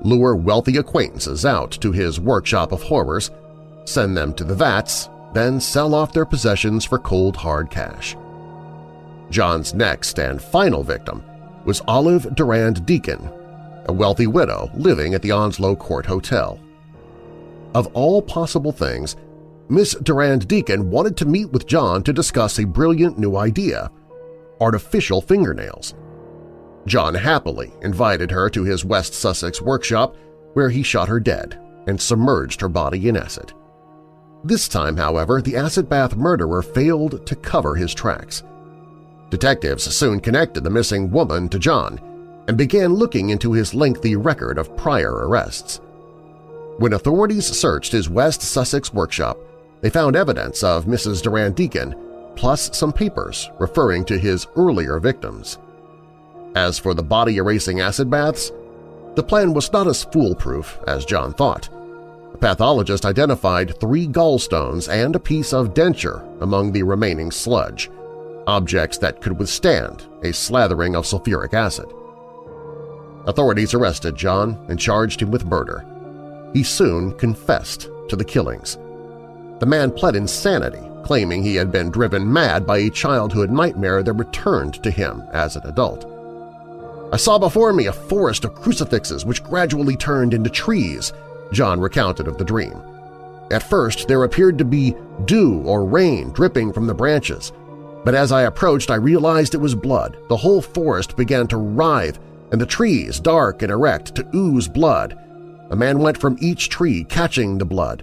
Lure wealthy acquaintances out to his workshop of horrors, send them to the vats, then sell off their possessions for cold hard cash. John's next and final victim was Olive Durand Deacon, a wealthy widow living at the Onslow Court Hotel. Of all possible things, Miss Durand Deacon wanted to meet with John to discuss a brilliant new idea – artificial fingernails. John happily invited her to his West Sussex workshop where he shot her dead and submerged her body in acid. This time, however, the acid bath murderer failed to cover his tracks. Detectives soon connected the missing woman to John and began looking into his lengthy record of prior arrests. When authorities searched his West Sussex workshop, they found evidence of Mrs. Durand Deacon, plus some papers referring to his earlier victims. As for the body-erasing acid baths, the plan was not as foolproof as John thought. The pathologist identified 3 gallstones and a piece of denture among the remaining sludge, objects that could withstand a slathering of sulfuric acid. Authorities arrested John and charged him with murder. He soon confessed to the killings. The man pled insanity, claiming he had been driven mad by a childhood nightmare that returned to him as an adult. "I saw before me a forest of crucifixes which gradually turned into trees," John recounted of the dream. "At first there appeared to be dew or rain dripping from the branches, but as I approached I realized it was blood. The whole forest began to writhe and the trees, dark and erect, to ooze blood. A man went from each tree catching the blood.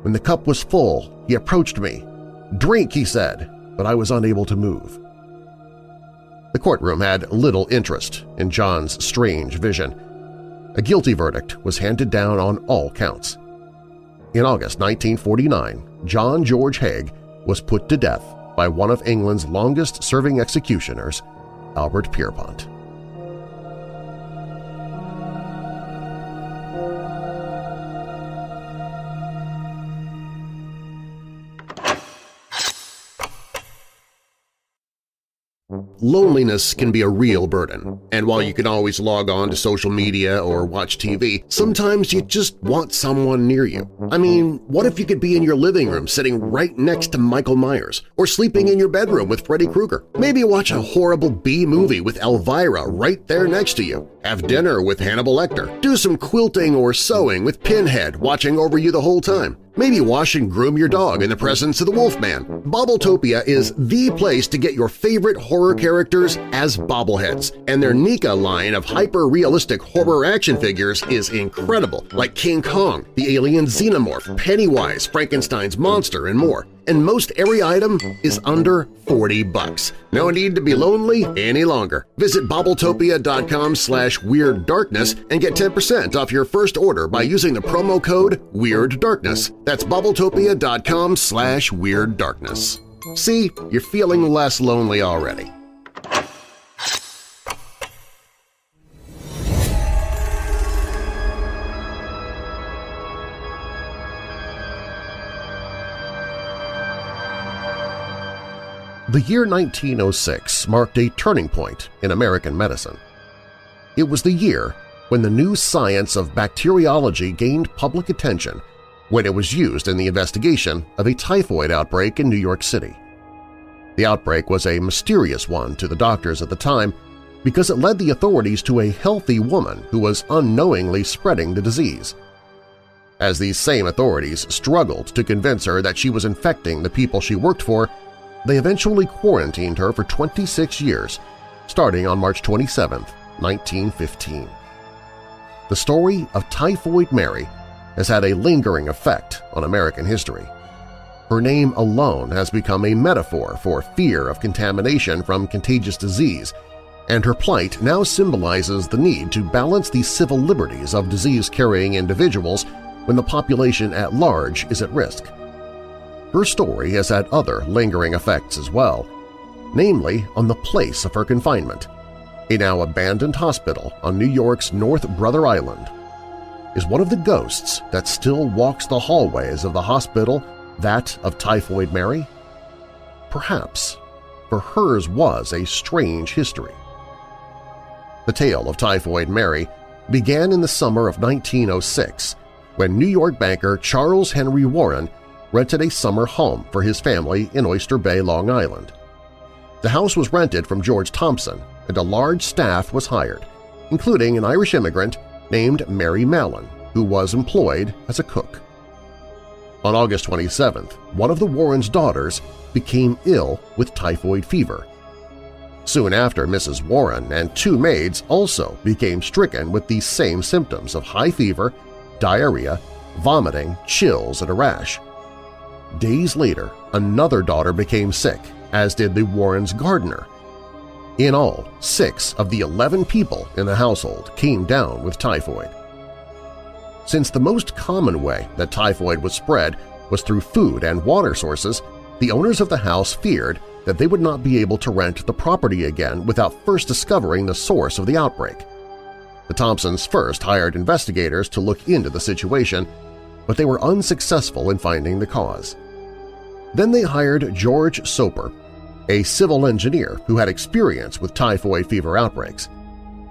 When the cup was full, he approached me. 'Drink,' he said, but I was unable to move." The courtroom had little interest in John's strange vision. A guilty verdict was handed down on all counts. In August 1949, John George Haigh was put to death by one of England's longest-serving executioners, Albert Pierpont. Loneliness can be a real burden, and while you can always log on to social media or watch TV, sometimes you just want someone near you. I mean, what if you could be in your living room sitting right next to Michael Myers, or sleeping in your bedroom with Freddy Krueger? Maybe watch a horrible B-movie with Elvira right there next to you. Have dinner with Hannibal Lecter. Do some quilting or sewing with Pinhead watching over you the whole time. Maybe wash and groom your dog in the presence of the Wolfman. Bobbletopia is the place to get your favorite horror characters as bobbleheads, and their Nika line of hyper-realistic horror action figures is incredible, like King Kong, the alien xenomorph, Pennywise, Frankenstein's monster, and more. And most every item is under $40. No need to be lonely any longer. Visit Bobbletopia.com/WeirdDarkness and get 10% off your first order by using the promo code WeirdDarkness. That's Bobbletopia.com/WeirdDarkness. See, you're feeling less lonely already. The year 1906 marked a turning point in American medicine. It was the year when the new science of bacteriology gained public attention when it was used in the investigation of a typhoid outbreak in New York City. The outbreak was a mysterious one to the doctors at the time, because it led the authorities to a healthy woman who was unknowingly spreading the disease. As these same authorities struggled to convince her that she was infecting the people she worked for, they eventually quarantined her for 26 years, starting on March 27, 1915. The story of Typhoid Mary has had a lingering effect on American history. Her name alone has become a metaphor for fear of contamination from contagious disease, and her plight now symbolizes the need to balance the civil liberties of disease-carrying individuals when the population at large is at risk. Her story has had other lingering effects as well, namely on the place of her confinement. A now abandoned hospital on New York's North Brother Island is one of the ghosts that still walks the hallways of the hospital that of Typhoid Mary? Perhaps, for hers was a strange history. The tale of Typhoid Mary began in the summer of 1906 when New York banker Charles Henry Warren rented a summer home for his family in Oyster Bay, Long Island. The house was rented from George Thompson, and a large staff was hired, including an Irish immigrant named Mary Mallon, who was employed as a cook. On August 27th, one of the Warrens' daughters became ill with typhoid fever. Soon after, Mrs. Warren and two maids also became stricken with these same symptoms of high fever, diarrhea, vomiting, chills, and a rash. Days later, another daughter became sick, as did the Warrens' gardener. In all, 6 of the 11 people in the household came down with typhoid. Since the most common way that typhoid was spread was through food and water sources, the owners of the house feared that they would not be able to rent the property again without first discovering the source of the outbreak. The Thompsons first hired investigators to look into the situation, but they were unsuccessful in finding the cause. Then they hired George Soper, a civil engineer who had experience with typhoid fever outbreaks.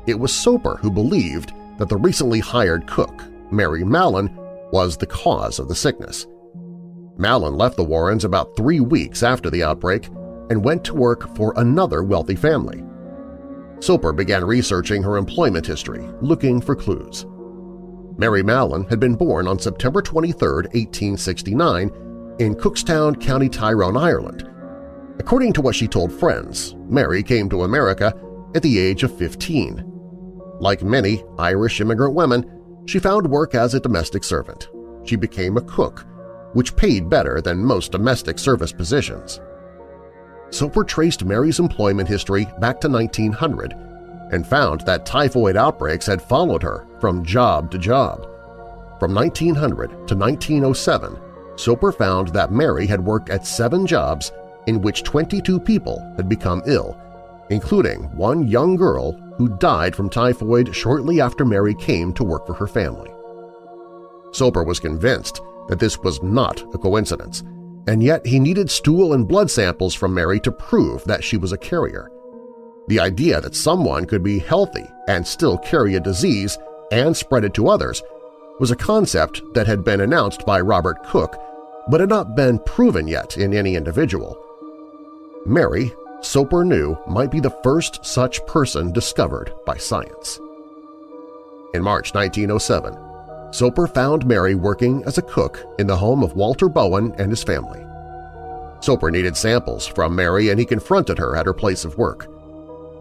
It was Soper who believed that the recently hired cook, Mary Mallon, was the cause of the sickness. Mallon left the Warrens about 3 weeks after the outbreak and went to work for another wealthy family. Soper began researching her employment history, looking for clues. Mary Mallon had been born on September 23, 1869, in Cookstown, County Tyrone, Ireland. According to what she told friends, Mary came to America at the age of 15. Like many Irish immigrant women, she found work as a domestic servant. She became a cook, which paid better than most domestic service positions. Soper traced Mary's employment history back to 1900 and found that typhoid outbreaks had followed her from job to job. From 1900 to 1907, Soper found that Mary had worked at 7 jobs in which 22 people had become ill, including one young girl who died from typhoid shortly after Mary came to work for her family. Soper was convinced that this was not a coincidence, and yet he needed stool and blood samples from Mary to prove that she was a carrier. The idea that someone could be healthy and still carry a disease and spread it to others was a concept that had been announced by Robert Cook but had not been proven yet in any individual. Mary, Soper knew, might be the first such person discovered by science. In March 1907, Soper found Mary working as a cook in the home of Walter Bowen and his family. Soper needed samples from Mary and he confronted her at her place of work.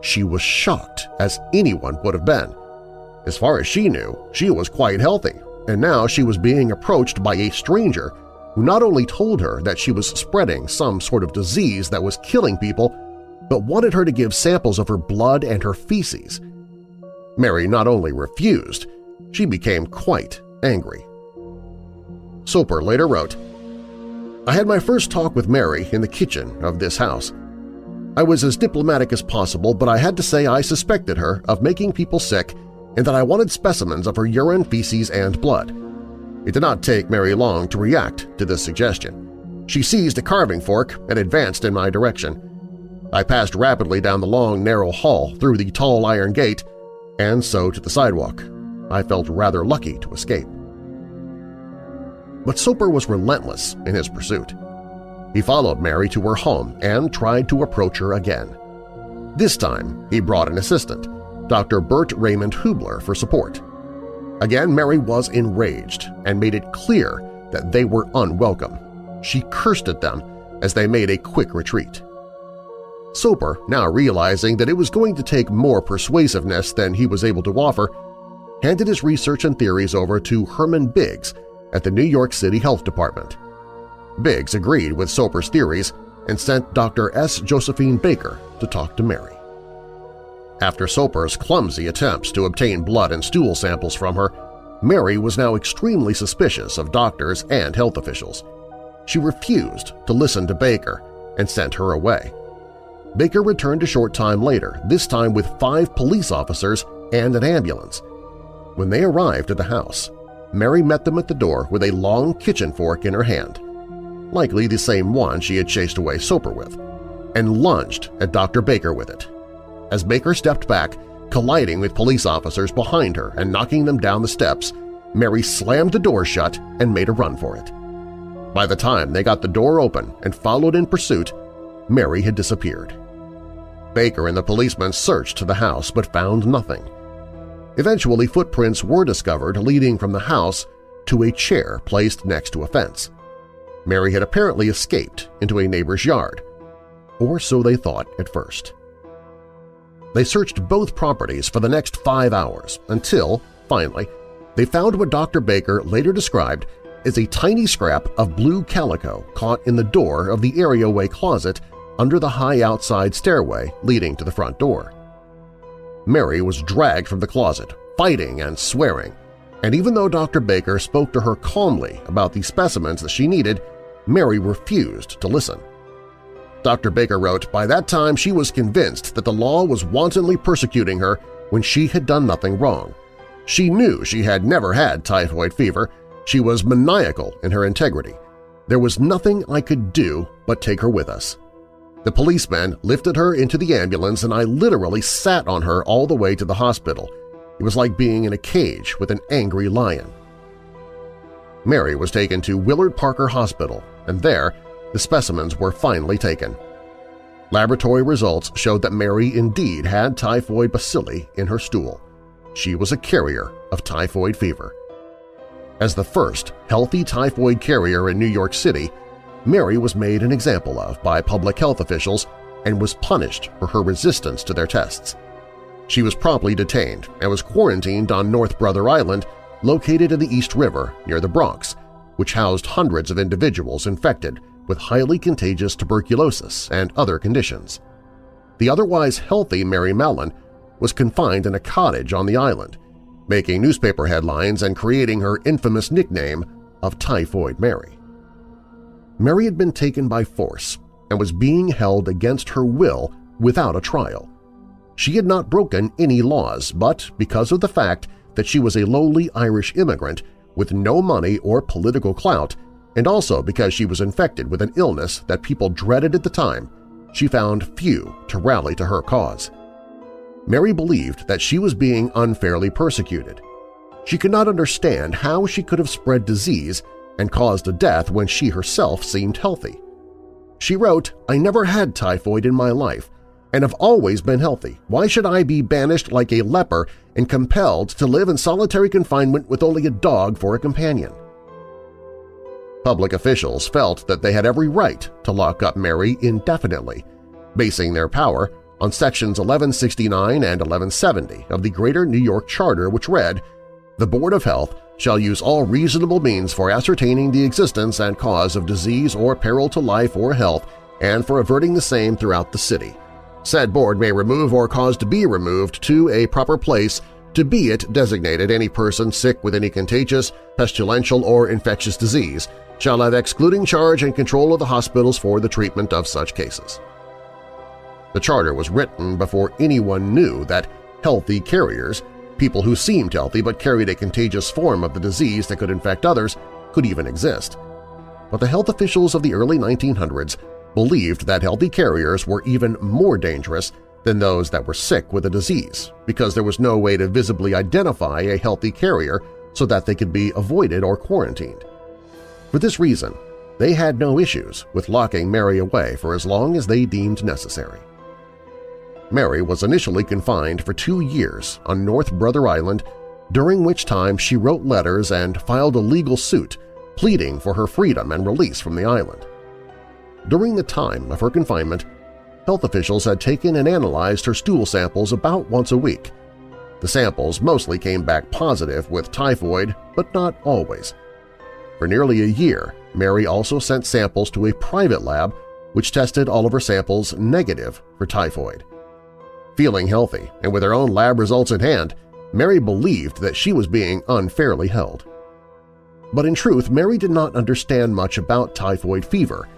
She was shocked, as anyone would have been. As far as she knew, she was quite healthy, and now she was being approached by a stranger who not only told her that she was spreading some sort of disease that was killing people, but wanted her to give samples of her blood and her feces. Mary not only refused, she became quite angry. Soper later wrote, "I had my first talk with Mary in the kitchen of this house. I was as diplomatic as possible, but I had to say I suspected her of making people sick and that I wanted specimens of her urine, feces, and blood. It did not take Mary long to react to this suggestion. She seized a carving fork and advanced in my direction. I passed rapidly down the long, narrow hall through the tall iron gate and so to the sidewalk. I felt rather lucky to escape." But Soper was relentless in his pursuit. He followed Mary to her home and tried to approach her again. This time, he brought an assistant, Dr. Bert Raymond Hubler, for support. Again, Mary was enraged and made it clear that they were unwelcome. She cursed at them as they made a quick retreat. Soper, now realizing that it was going to take more persuasiveness than he was able to offer, handed his research and theories over to Herman Biggs at the New York City Health Department. Biggs agreed with Soper's theories and sent Dr. S. Josephine Baker to talk to Mary. After Soper's clumsy attempts to obtain blood and stool samples from her, Mary was now extremely suspicious of doctors and health officials. She refused to listen to Baker and sent her away. Baker returned a short time later, this time with 5 police officers and an ambulance. When they arrived at the house, Mary met them at the door with a long kitchen fork in her hand, likely the same one she had chased away Soper with, and lunged at Dr. Baker with it. As Baker stepped back, colliding with police officers behind her and knocking them down the steps, Mary slammed the door shut and made a run for it. By the time they got the door open and followed in pursuit, Mary had disappeared. Baker and the policemen searched the house but found nothing. Eventually, footprints were discovered leading from the house to a chair placed next to a fence. Mary had apparently escaped into a neighbor's yard, or so they thought at first. They searched both properties for the next 5 hours until, finally, they found what Dr. Baker later described as a tiny scrap of blue calico caught in the door of the areaway closet under the high outside stairway leading to the front door. Mary was dragged from the closet, fighting and swearing, and even though Dr. Baker spoke to her calmly about the specimens that she needed, Mary refused to listen. Dr. Baker wrote, "By that time she was convinced that the law was wantonly persecuting her when she had done nothing wrong. She knew she had never had typhoid fever. She was maniacal in her integrity. There was nothing I could do but take her with us. The policeman lifted her into the ambulance and I literally sat on her all the way to the hospital. It was like being in a cage with an angry lion." Mary was taken to Willard Parker Hospital, and there the specimens were finally taken. Laboratory results showed that Mary indeed had typhoid bacilli in her stool. She was a carrier of typhoid fever. As the first healthy typhoid carrier in New York City, Mary was made an example of by public health officials and was punished for her resistance to their tests. She was promptly detained and was quarantined on North Brother Island, located in the East River near the Bronx, which housed hundreds of individuals infected with highly contagious tuberculosis and other conditions. The otherwise healthy Mary Mallon was confined in a cottage on the island, making newspaper headlines and creating her infamous nickname of Typhoid Mary. Mary had been taken by force and was being held against her will without a trial. She had not broken any laws, but because of the fact that she was a lowly Irish immigrant with no money or political clout, and also because she was infected with an illness that people dreaded at the time, she found few to rally to her cause. Mary believed that she was being unfairly persecuted. She could not understand how she could have spread disease and caused a death when she herself seemed healthy. She wrote, "I never had typhoid in my life and have always been healthy. Why should I be banished like a leper and compelled to live in solitary confinement with only a dog for a companion?" Public officials felt that they had every right to lock up Mary indefinitely, basing their power on Sections 1169 and 1170 of the Greater New York Charter, which read, "The Board of Health shall use all reasonable means for ascertaining the existence and cause of disease or peril to life or health and for averting the same throughout the city. Said board may remove or cause to be removed to a proper place to be it designated any person sick with any contagious, pestilential, or infectious disease shall have excluding charge and control of the hospitals for the treatment of such cases." The charter was written before anyone knew that healthy carriers, people who seemed healthy but carried a contagious form of the disease that could infect others, could even exist. But the health officials of the early 1900s believed that healthy carriers were even more dangerous than those that were sick with a disease because there was no way to visibly identify a healthy carrier so that they could be avoided or quarantined. For this reason, they had no issues with locking Mary away for as long as they deemed necessary. Mary was initially confined for 2 years on North Brother Island, during which time she wrote letters and filed a legal suit pleading for her freedom and release from the island. During the time of her confinement, health officials had taken and analyzed her stool samples about once a week. The samples mostly came back positive with typhoid, but not always. For nearly a year, Mary also sent samples to a private lab which tested all of her samples negative for typhoid. Feeling healthy and with her own lab results in hand, Mary believed that she was being unfairly held. But in truth, Mary did not understand much about typhoid fever,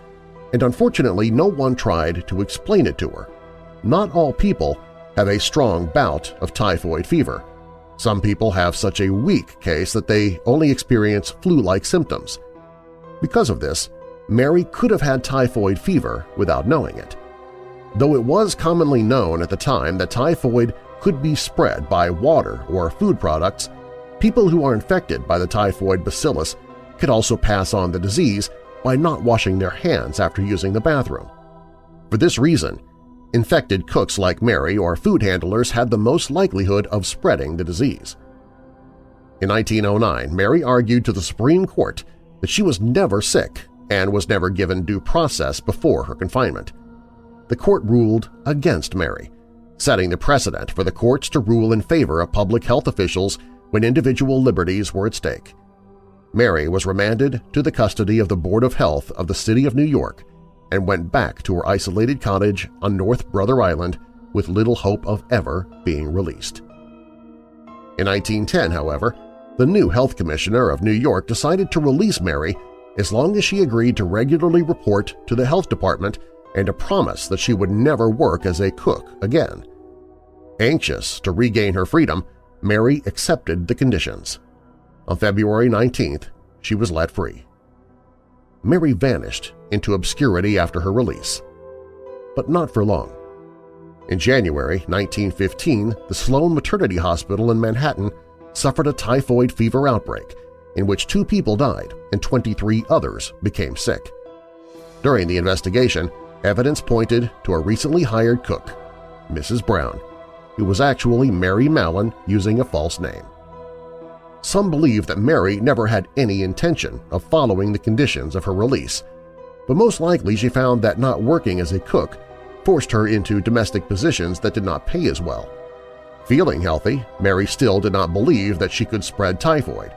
and unfortunately no one tried to explain it to her. Not all people have a strong bout of typhoid fever. Some people have such a weak case that they only experience flu-like symptoms. Because of this, Mary could have had typhoid fever without knowing it. Though it was commonly known at the time that typhoid could be spread by water or food products, people who are infected by the typhoid bacillus could also pass on the disease by not washing their hands after using the bathroom. For this reason, infected cooks like Mary or food handlers had the most likelihood of spreading the disease. In 1909, Mary argued to the Supreme Court that she was never sick and was never given due process before her confinement. The court ruled against Mary, setting the precedent for the courts to rule in favor of public health officials when individual liberties were at stake. Mary was remanded to the custody of the Board of Health of the City of New York and went back to her isolated cottage on North Brother Island with little hope of ever being released. In 1910, however, the new health commissioner of New York decided to release Mary as long as she agreed to regularly report to the health department and a promise that she would never work as a cook again. Anxious to regain her freedom, Mary accepted the conditions. On February 19th, she was let free. Mary vanished into obscurity after her release. But not for long. In January 1915, the Sloan Maternity Hospital in Manhattan suffered a typhoid fever outbreak in which 2 people died and 23 others became sick. During the investigation, evidence pointed to a recently hired cook, Mrs. Brown, who was actually Mary Mallon using a false name. Some believe that Mary never had any intention of following the conditions of her release, but most likely she found that not working as a cook forced her into domestic positions that did not pay as well. Feeling healthy, Mary still did not believe that she could spread typhoid.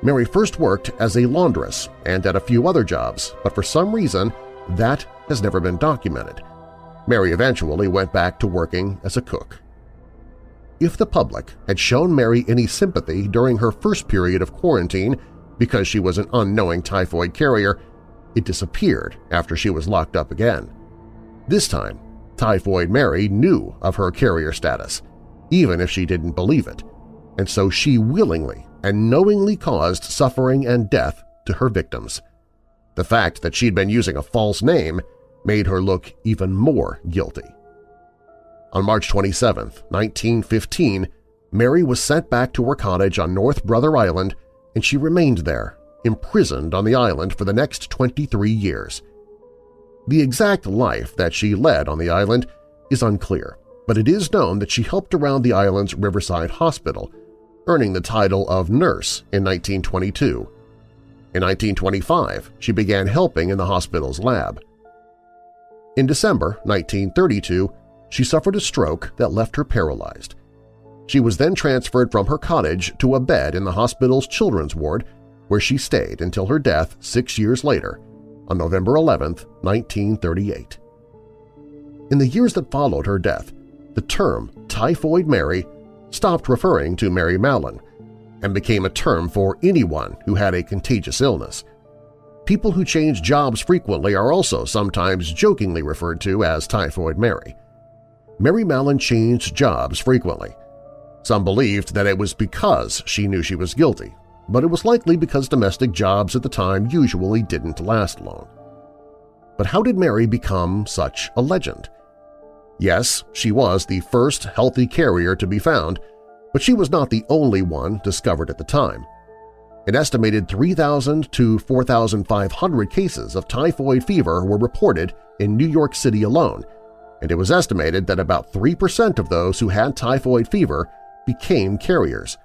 Mary first worked as a laundress and at a few other jobs, but for some reason that has never been documented. Mary eventually went back to working as a cook. If the public had shown Mary any sympathy during her first period of quarantine because she was an unknowing typhoid carrier, it disappeared after she was locked up again. This time, Typhoid Mary knew of her carrier status, even if she didn't believe it, and so she willingly and knowingly caused suffering and death to her victims. The fact that she'd been using a false name made her look even more guilty. On March 27, 1915, Mary was sent back to her cottage on North Brother Island, and she remained there, imprisoned on the island for the next 23 years. The exact life that she led on the island is unclear, but it is known that she helped around the island's Riverside Hospital, earning the title of nurse in 1922. In 1925, she began helping in the hospital's lab. In December 1932, she suffered a stroke that left her paralyzed. She was then transferred from her cottage to a bed in the hospital's children's ward, where she stayed until her death 6 years later, on November 11, 1938. In the years that followed her death, the term Typhoid Mary stopped referring to Mary Mallon and became a term for anyone who had a contagious illness. People who change jobs frequently are also sometimes jokingly referred to as Typhoid Mary. Mary Mallon changed jobs frequently. Some believed that it was because she knew she was guilty, but it was likely because domestic jobs at the time usually didn't last long. But how did Mary become such a legend? Yes, she was the first healthy carrier to be found, but she was not the only one discovered at the time. An estimated 3,000 to 4,500 cases of typhoid fever were reported in New York City alone, and it was estimated that about 3% of those who had typhoid fever became carriers,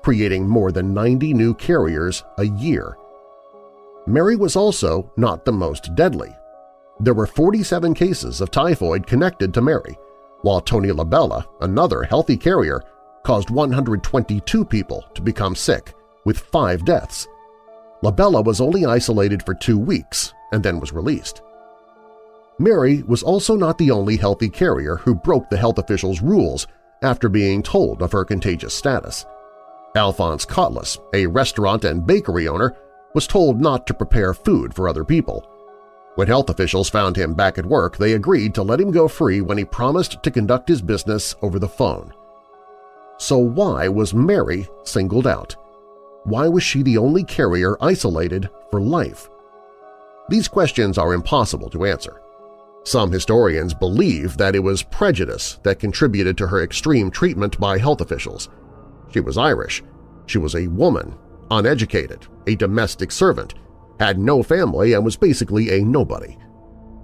creating more than 90 new carriers a year. Mary was also not the most deadly. There were 47 cases of typhoid connected to Mary, while Tony LaBella, another healthy carrier, caused 122 people to become sick, with 5 deaths. LaBella was only isolated for 2 weeks and then was released. Mary was also not the only healthy carrier who broke the health officials' rules after being told of her contagious status. Alphonse Cotlis, a restaurant and bakery owner, was told not to prepare food for other people. When health officials found him back at work, they agreed to let him go free when he promised to conduct his business over the phone. So why was Mary singled out? Why was she the only carrier isolated for life? These questions are impossible to answer. Some historians believe that it was prejudice that contributed to her extreme treatment by health officials. She was Irish. She was a woman, uneducated, a domestic servant, had no family, and was basically a nobody.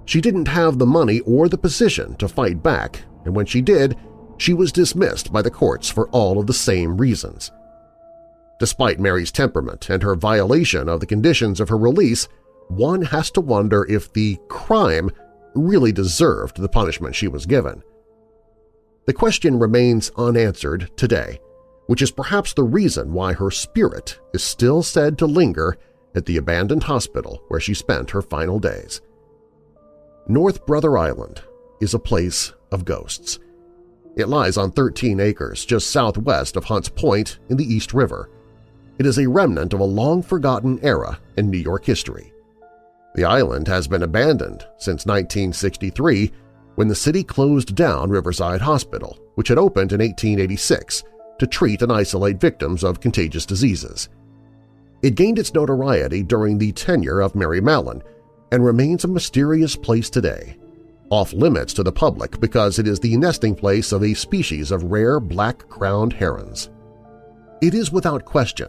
She didn't have the money or the position to fight back, and when she did, she was dismissed by the courts for all of the same reasons. Despite Mary's temperament and her violation of the conditions of her release, one has to wonder if the crime really deserved the punishment she was given. The question remains unanswered today, which is perhaps the reason why her spirit is still said to linger at the abandoned hospital where she spent her final days. North Brother Island is a place of ghosts. It lies on 13 acres just southwest of Hunts Point in the East River. It is a remnant of a long-forgotten era in New York history. The island has been abandoned since 1963 when the city closed down Riverside Hospital, which had opened in 1886 to treat and isolate victims of contagious diseases. It gained its notoriety during the tenure of Mary Mallon and remains a mysterious place today, off-limits to the public because it is the nesting place of a species of rare black-crowned herons. It is without question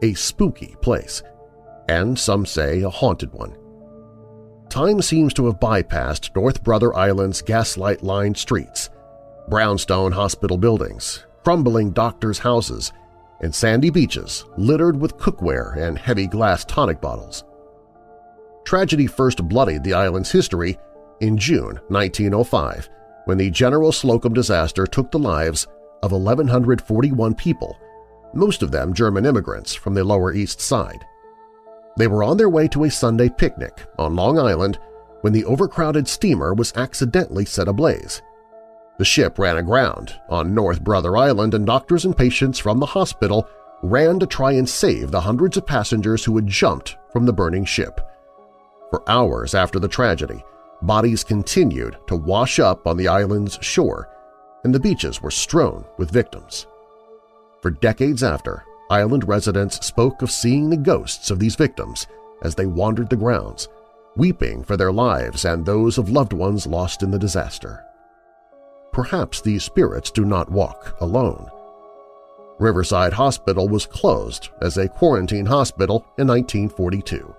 a spooky place, and some say a haunted one. Time seems to have bypassed North Brother Island's gaslight-lined streets, brownstone hospital buildings, crumbling doctors' houses, and sandy beaches littered with cookware and heavy glass tonic bottles. Tragedy first bloodied the island's history in June 1905 when the General Slocum disaster took the lives of 1,141 people, most of them German immigrants from the Lower East Side. They were on their way to a Sunday picnic on Long Island when the overcrowded steamer was accidentally set ablaze. The ship ran aground on North Brother Island, and doctors and patients from the hospital ran to try and save the hundreds of passengers who had jumped from the burning ship. For hours after the tragedy, bodies continued to wash up on the island's shore, and the beaches were strewn with victims. For decades after, island residents spoke of seeing the ghosts of these victims as they wandered the grounds, weeping for their lives and those of loved ones lost in the disaster. Perhaps these spirits do not walk alone. Riverside Hospital was closed as a quarantine hospital in 1942.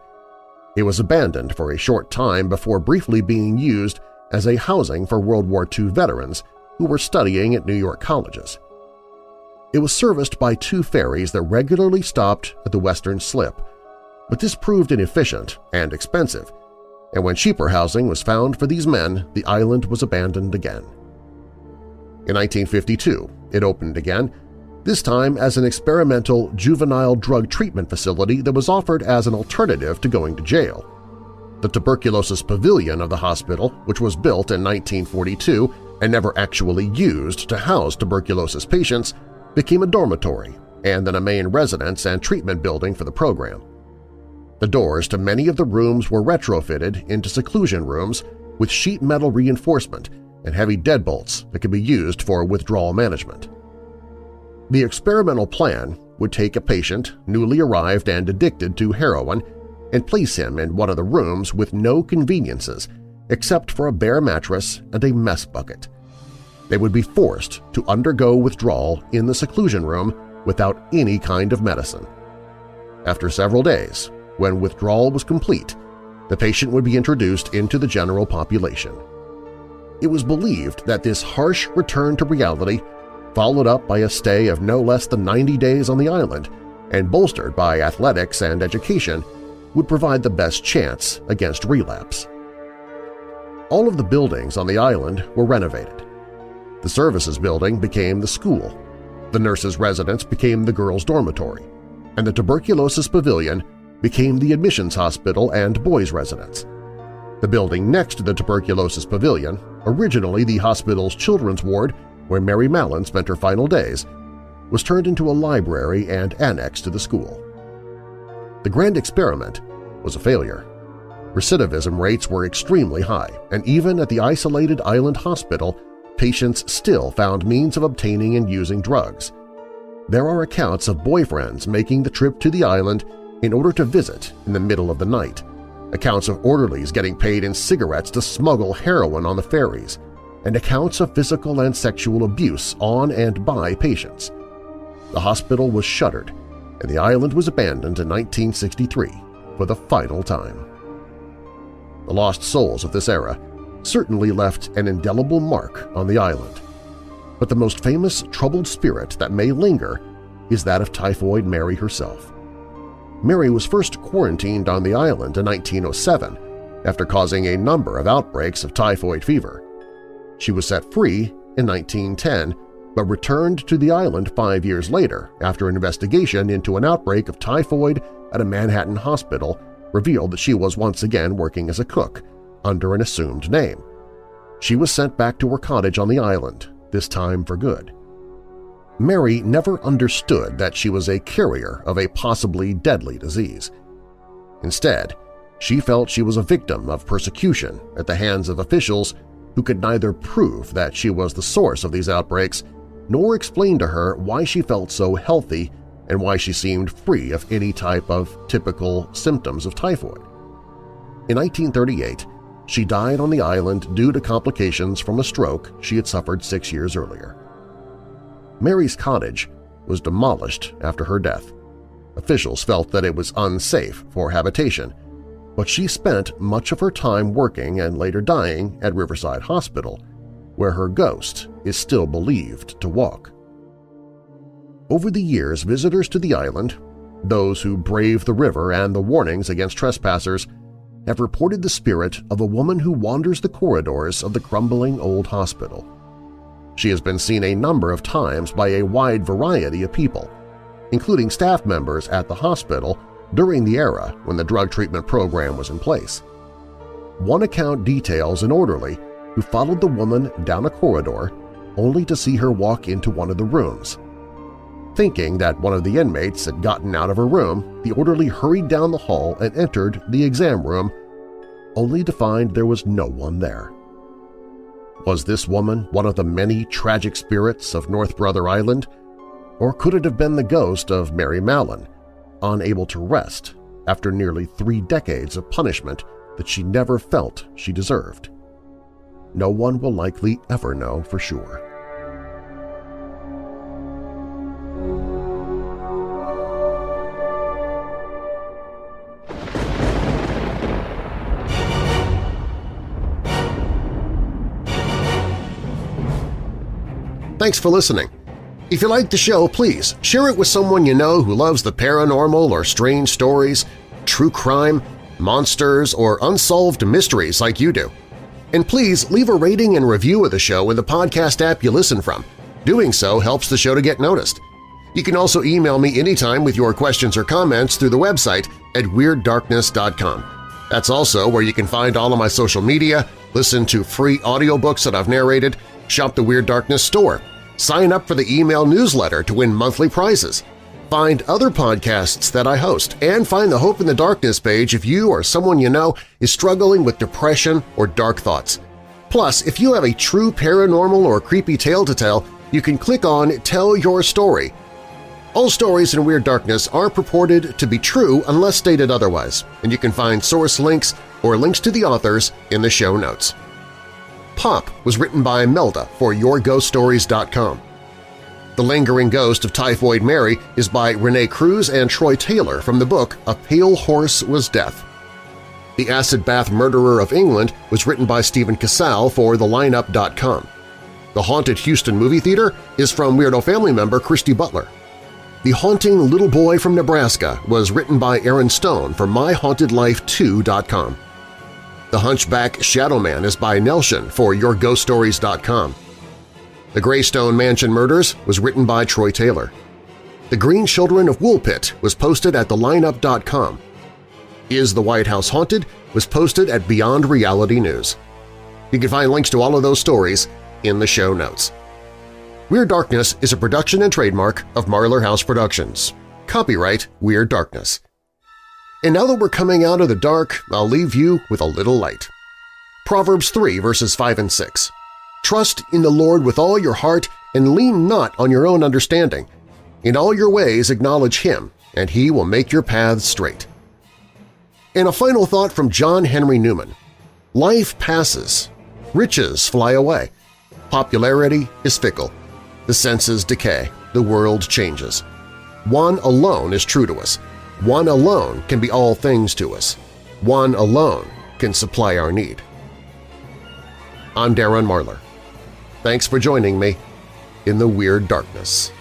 It was abandoned for a short time before briefly being used as a housing for World War II veterans who were studying at New York colleges. It was serviced by 2 ferries that regularly stopped at the Western Slip, but this proved inefficient and expensive, and when cheaper housing was found for these men, the island was abandoned again. In 1952, it opened again, this time as an experimental juvenile drug treatment facility that was offered as an alternative to going to jail. The tuberculosis pavilion of the hospital, which was built in 1942 and never actually used to house tuberculosis patients, became a dormitory and then a main residence and treatment building for the program. The doors to many of the rooms were retrofitted into seclusion rooms with sheet metal reinforcement and heavy deadbolts that could be used for withdrawal management. The experimental plan would take a patient newly arrived and addicted to heroin and place him in one of the rooms with no conveniences except for a bare mattress and a mess bucket. They would be forced to undergo withdrawal in the seclusion room without any kind of medicine. After several days, when withdrawal was complete, the patient would be introduced into the general population. It was believed that this harsh return to reality, followed up by a stay of no less than 90 days on the island and bolstered by athletics and education, would provide the best chance against relapse. All of the buildings on the island were renovated. The services building became the school, the nurses' residence became the girls' dormitory, and the tuberculosis pavilion became the admissions hospital and boys' residence. The building next to the tuberculosis pavilion, originally the hospital's children's ward where Mary Mallon spent her final days, was turned into a library and annexed to the school. The grand experiment was a failure. Recidivism rates were extremely high, and even at the isolated island hospital, patients still found means of obtaining and using drugs. There are accounts of boyfriends making the trip to the island in order to visit in the middle of the night, accounts of orderlies getting paid in cigarettes to smuggle heroin on the ferries, and accounts of physical and sexual abuse on and by patients. The hospital was shuttered, and the island was abandoned in 1963 for the final time. The lost souls of this era certainly left an indelible mark on the island, but the most famous troubled spirit that may linger is that of Typhoid Mary herself. Mary was first quarantined on the island in 1907 after causing a number of outbreaks of typhoid fever. She was set free in 1910 but returned to the island 5 years later after an investigation into an outbreak of typhoid at a Manhattan hospital revealed that she was once again working as a cook under an assumed name. She was sent back to her cottage on the island, this time for good. Mary never understood that she was a carrier of a possibly deadly disease. Instead, she felt she was a victim of persecution at the hands of officials who could neither prove that she was the source of these outbreaks nor explain to her why she felt so healthy and why she seemed free of any type of typical symptoms of typhoid. In 1938, she died on the island due to complications from a stroke she had suffered 6 years earlier. Mary's cottage was demolished after her death. Officials felt that it was unsafe for habitation, but she spent much of her time working and later dying at Riverside Hospital, where her ghost is still believed to walk. Over the years, visitors to the island, those who brave the river and the warnings against trespassers, have reported the spirit of a woman who wanders the corridors of the crumbling old hospital. She has been seen a number of times by a wide variety of people, including staff members at the hospital during the era when the drug treatment program was in place. One account details an orderly who followed the woman down a corridor only to see her walk into one of the rooms. Thinking that one of the inmates had gotten out of her room, the orderly hurried down the hall and entered the exam room, only to find there was no one there. Was this woman one of the many tragic spirits of North Brother Island, or could it have been the ghost of Mary Mallon, unable to rest after nearly 3 decades of punishment that she never felt she deserved? No one will likely ever know for sure. Thanks for listening. If you like the show, please share it with someone you know who loves the paranormal or strange stories, true crime, monsters, or unsolved mysteries like you do. And please leave a rating and review of the show in the podcast app you listen from. Doing so helps the show to get noticed. You can also email me anytime with your questions or comments through the website at WeirdDarkness.com. That's also where you can find all of my social media, listen to free audiobooks that I've narrated, shop the Weird Darkness store, sign up for the email newsletter to win monthly prizes, find other podcasts that I host, and find the Hope in the Darkness page if you or someone you know is struggling with depression or dark thoughts. Plus, if you have a true paranormal or creepy tale to tell, you can click on Tell Your Story. All stories in Weird Darkness are purported to be true unless stated otherwise, and you can find source links or links to the authors in the show notes. Pop was written by Melda for YourGhostStories.com. The Lingering Ghost of Typhoid Mary is by Renee Cruz and Troy Taylor from the book A Pale Horse Was Death. The Acid Bath Murderer of England was written by Stephen Casale for TheLineup.com. The Haunted Houston Movie Theater is from Weirdo family member Christy Butler. The Haunting Little Boy from Nebraska was written by Aaron Stone for MyHauntedLife2.com. The Hunchback Shadow Man is by Nelshin for YourGhostStories.com. The Greystone Mansion Murders was written by Troy Taylor. The Green Children of Woolpit was posted at TheLineup.com. Is the White House Haunted was posted at Beyond Reality News. You can find links to all of those stories in the show notes. Weird Darkness is a production and trademark of Marlar House Productions. Copyright Weird Darkness. And now that we're coming out of the dark, I'll leave you with a little light. Proverbs 3 verses 5 and 6. Trust in the Lord with all your heart and lean not on your own understanding. In all your ways acknowledge Him, and He will make your paths straight. And a final thought from John Henry Newman. Life passes. Riches fly away. Popularity is fickle. The senses decay. The world changes. One alone is true to us. One alone can be all things to us. One alone can supply our need. I'm Darren Marlar. Thanks for joining me in the Weird Darkness.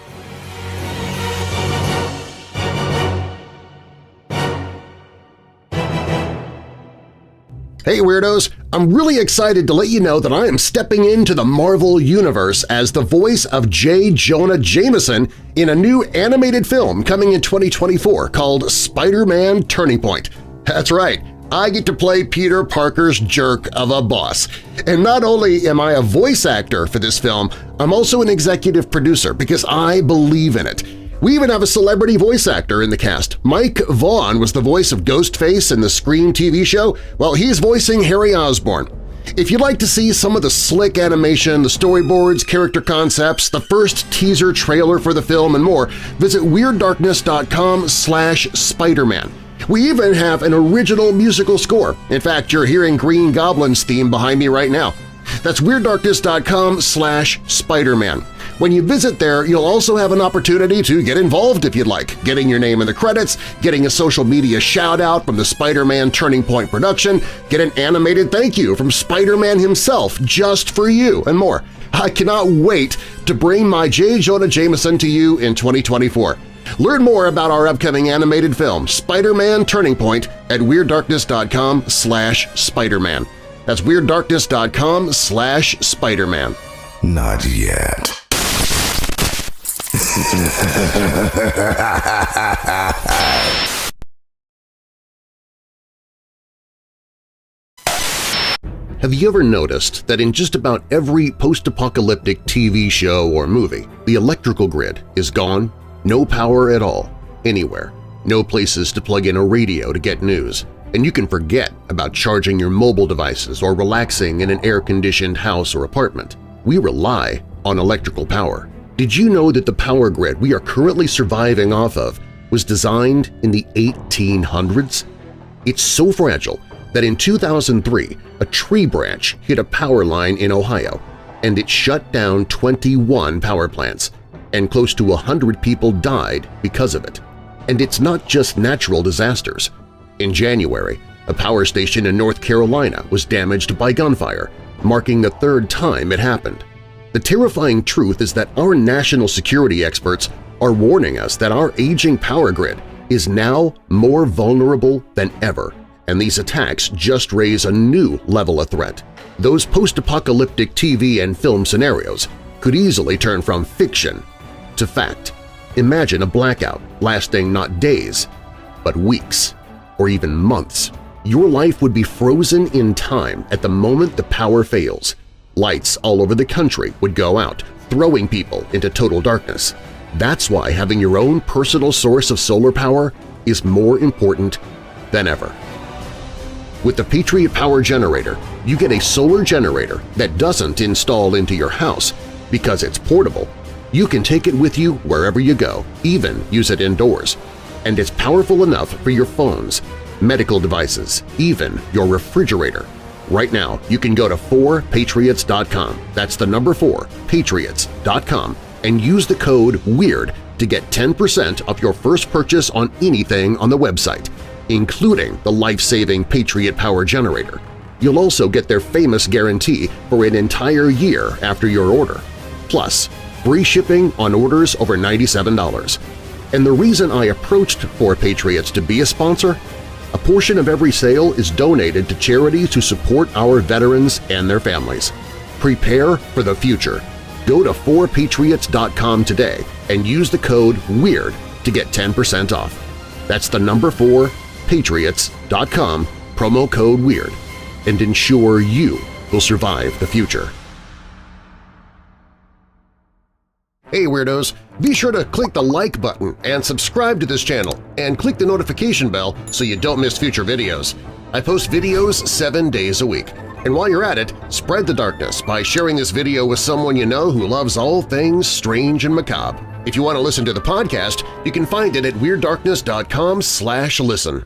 Hey Weirdos! I'm really excited to let you know that I am stepping into the Marvel Universe as the voice of J. Jonah Jameson in a new animated film coming in 2024 called Spider-Man Turning Point. That's right, I get to play Peter Parker's jerk of a boss. And not only am I a voice actor for this film, I'm also an executive producer because I believe in it. We even have a celebrity voice actor in the cast. Mike Vaughn was the voice of Ghostface in the Scream TV show. Well, he's voicing Harry Osborn. If you'd like to see some of the slick animation, the storyboards, character concepts, the first teaser trailer for the film, and more, visit WeirdDarkness.com/Spider-Man. We even have an original musical score. In fact, you're hearing Green Goblin's theme behind me right now. That's WeirdDarkness.com/Spider-Man. When you visit there, you'll also have an opportunity to get involved if you'd like, getting your name in the credits, getting a social media shout-out from the Spider-Man Turning Point production, get an animated thank you from Spider-Man himself just for you, and more. I cannot wait to bring my J. Jonah Jameson to you in 2024. Learn more about our upcoming animated film, Spider-Man Turning Point, at WeirdDarkness.com/Spider-Man. That's WeirdDarkness.com/Spider-Man. Not yet. Have you ever noticed that in just about every post-apocalyptic TV show or movie, the electrical grid is gone? No power at all, anywhere. No places to plug in a radio to get news. And you can forget about charging your mobile devices or relaxing in an air-conditioned house or apartment. We rely on electrical power. Did you know that the power grid we are currently surviving off of was designed in the 1800s? It's so fragile that in 2003 a tree branch hit a power line in Ohio and it shut down 21 power plants, and close to 100 people died because of it. And it's not just natural disasters. In January, a power station in North Carolina was damaged by gunfire, marking the third time it happened. The terrifying truth is that our national security experts are warning us that our aging power grid is now more vulnerable than ever, and these attacks just raise a new level of threat. Those post-apocalyptic TV and film scenarios could easily turn from fiction to fact. Imagine a blackout lasting not days, but weeks or even months. Your life would be frozen in time at the moment the power fails. Lights all over the country would go out, throwing people into total darkness. That's why having your own personal source of solar power is more important than ever. With the Patriot Power Generator, you get a solar generator that doesn't install into your house because it's portable. You can take it with you wherever you go, even use it indoors. And it's powerful enough for your phones, medical devices, even your refrigerator. Right now, you can go to 4patriots.com, that's the number 4, patriots.com, and use the code WEIRD to get 10% off your first purchase on anything on the website. including the life-saving Patriot Power Generator. You'll also get their famous guarantee for an entire year after your order. Plus, free shipping on orders over $97. And the reason I approached 4 Patriots to be a sponsor? A portion of every sale is donated to charities who support our veterans and their families. Prepare for the future. Go to 4patriots.com today and use the code WEIRD to get 10% off. That's the number 4patriots.com, promo code WEIRD, and ensure you will survive the future. Hey Weirdos! Be sure to click the like button and subscribe to this channel and click the notification bell so you don't miss future videos. I post videos 7 days a week. And while you're at it, spread the darkness by sharing this video with someone you know who loves all things strange and macabre. If you want to listen to the podcast, you can find it at WeirdDarkness.com/listen.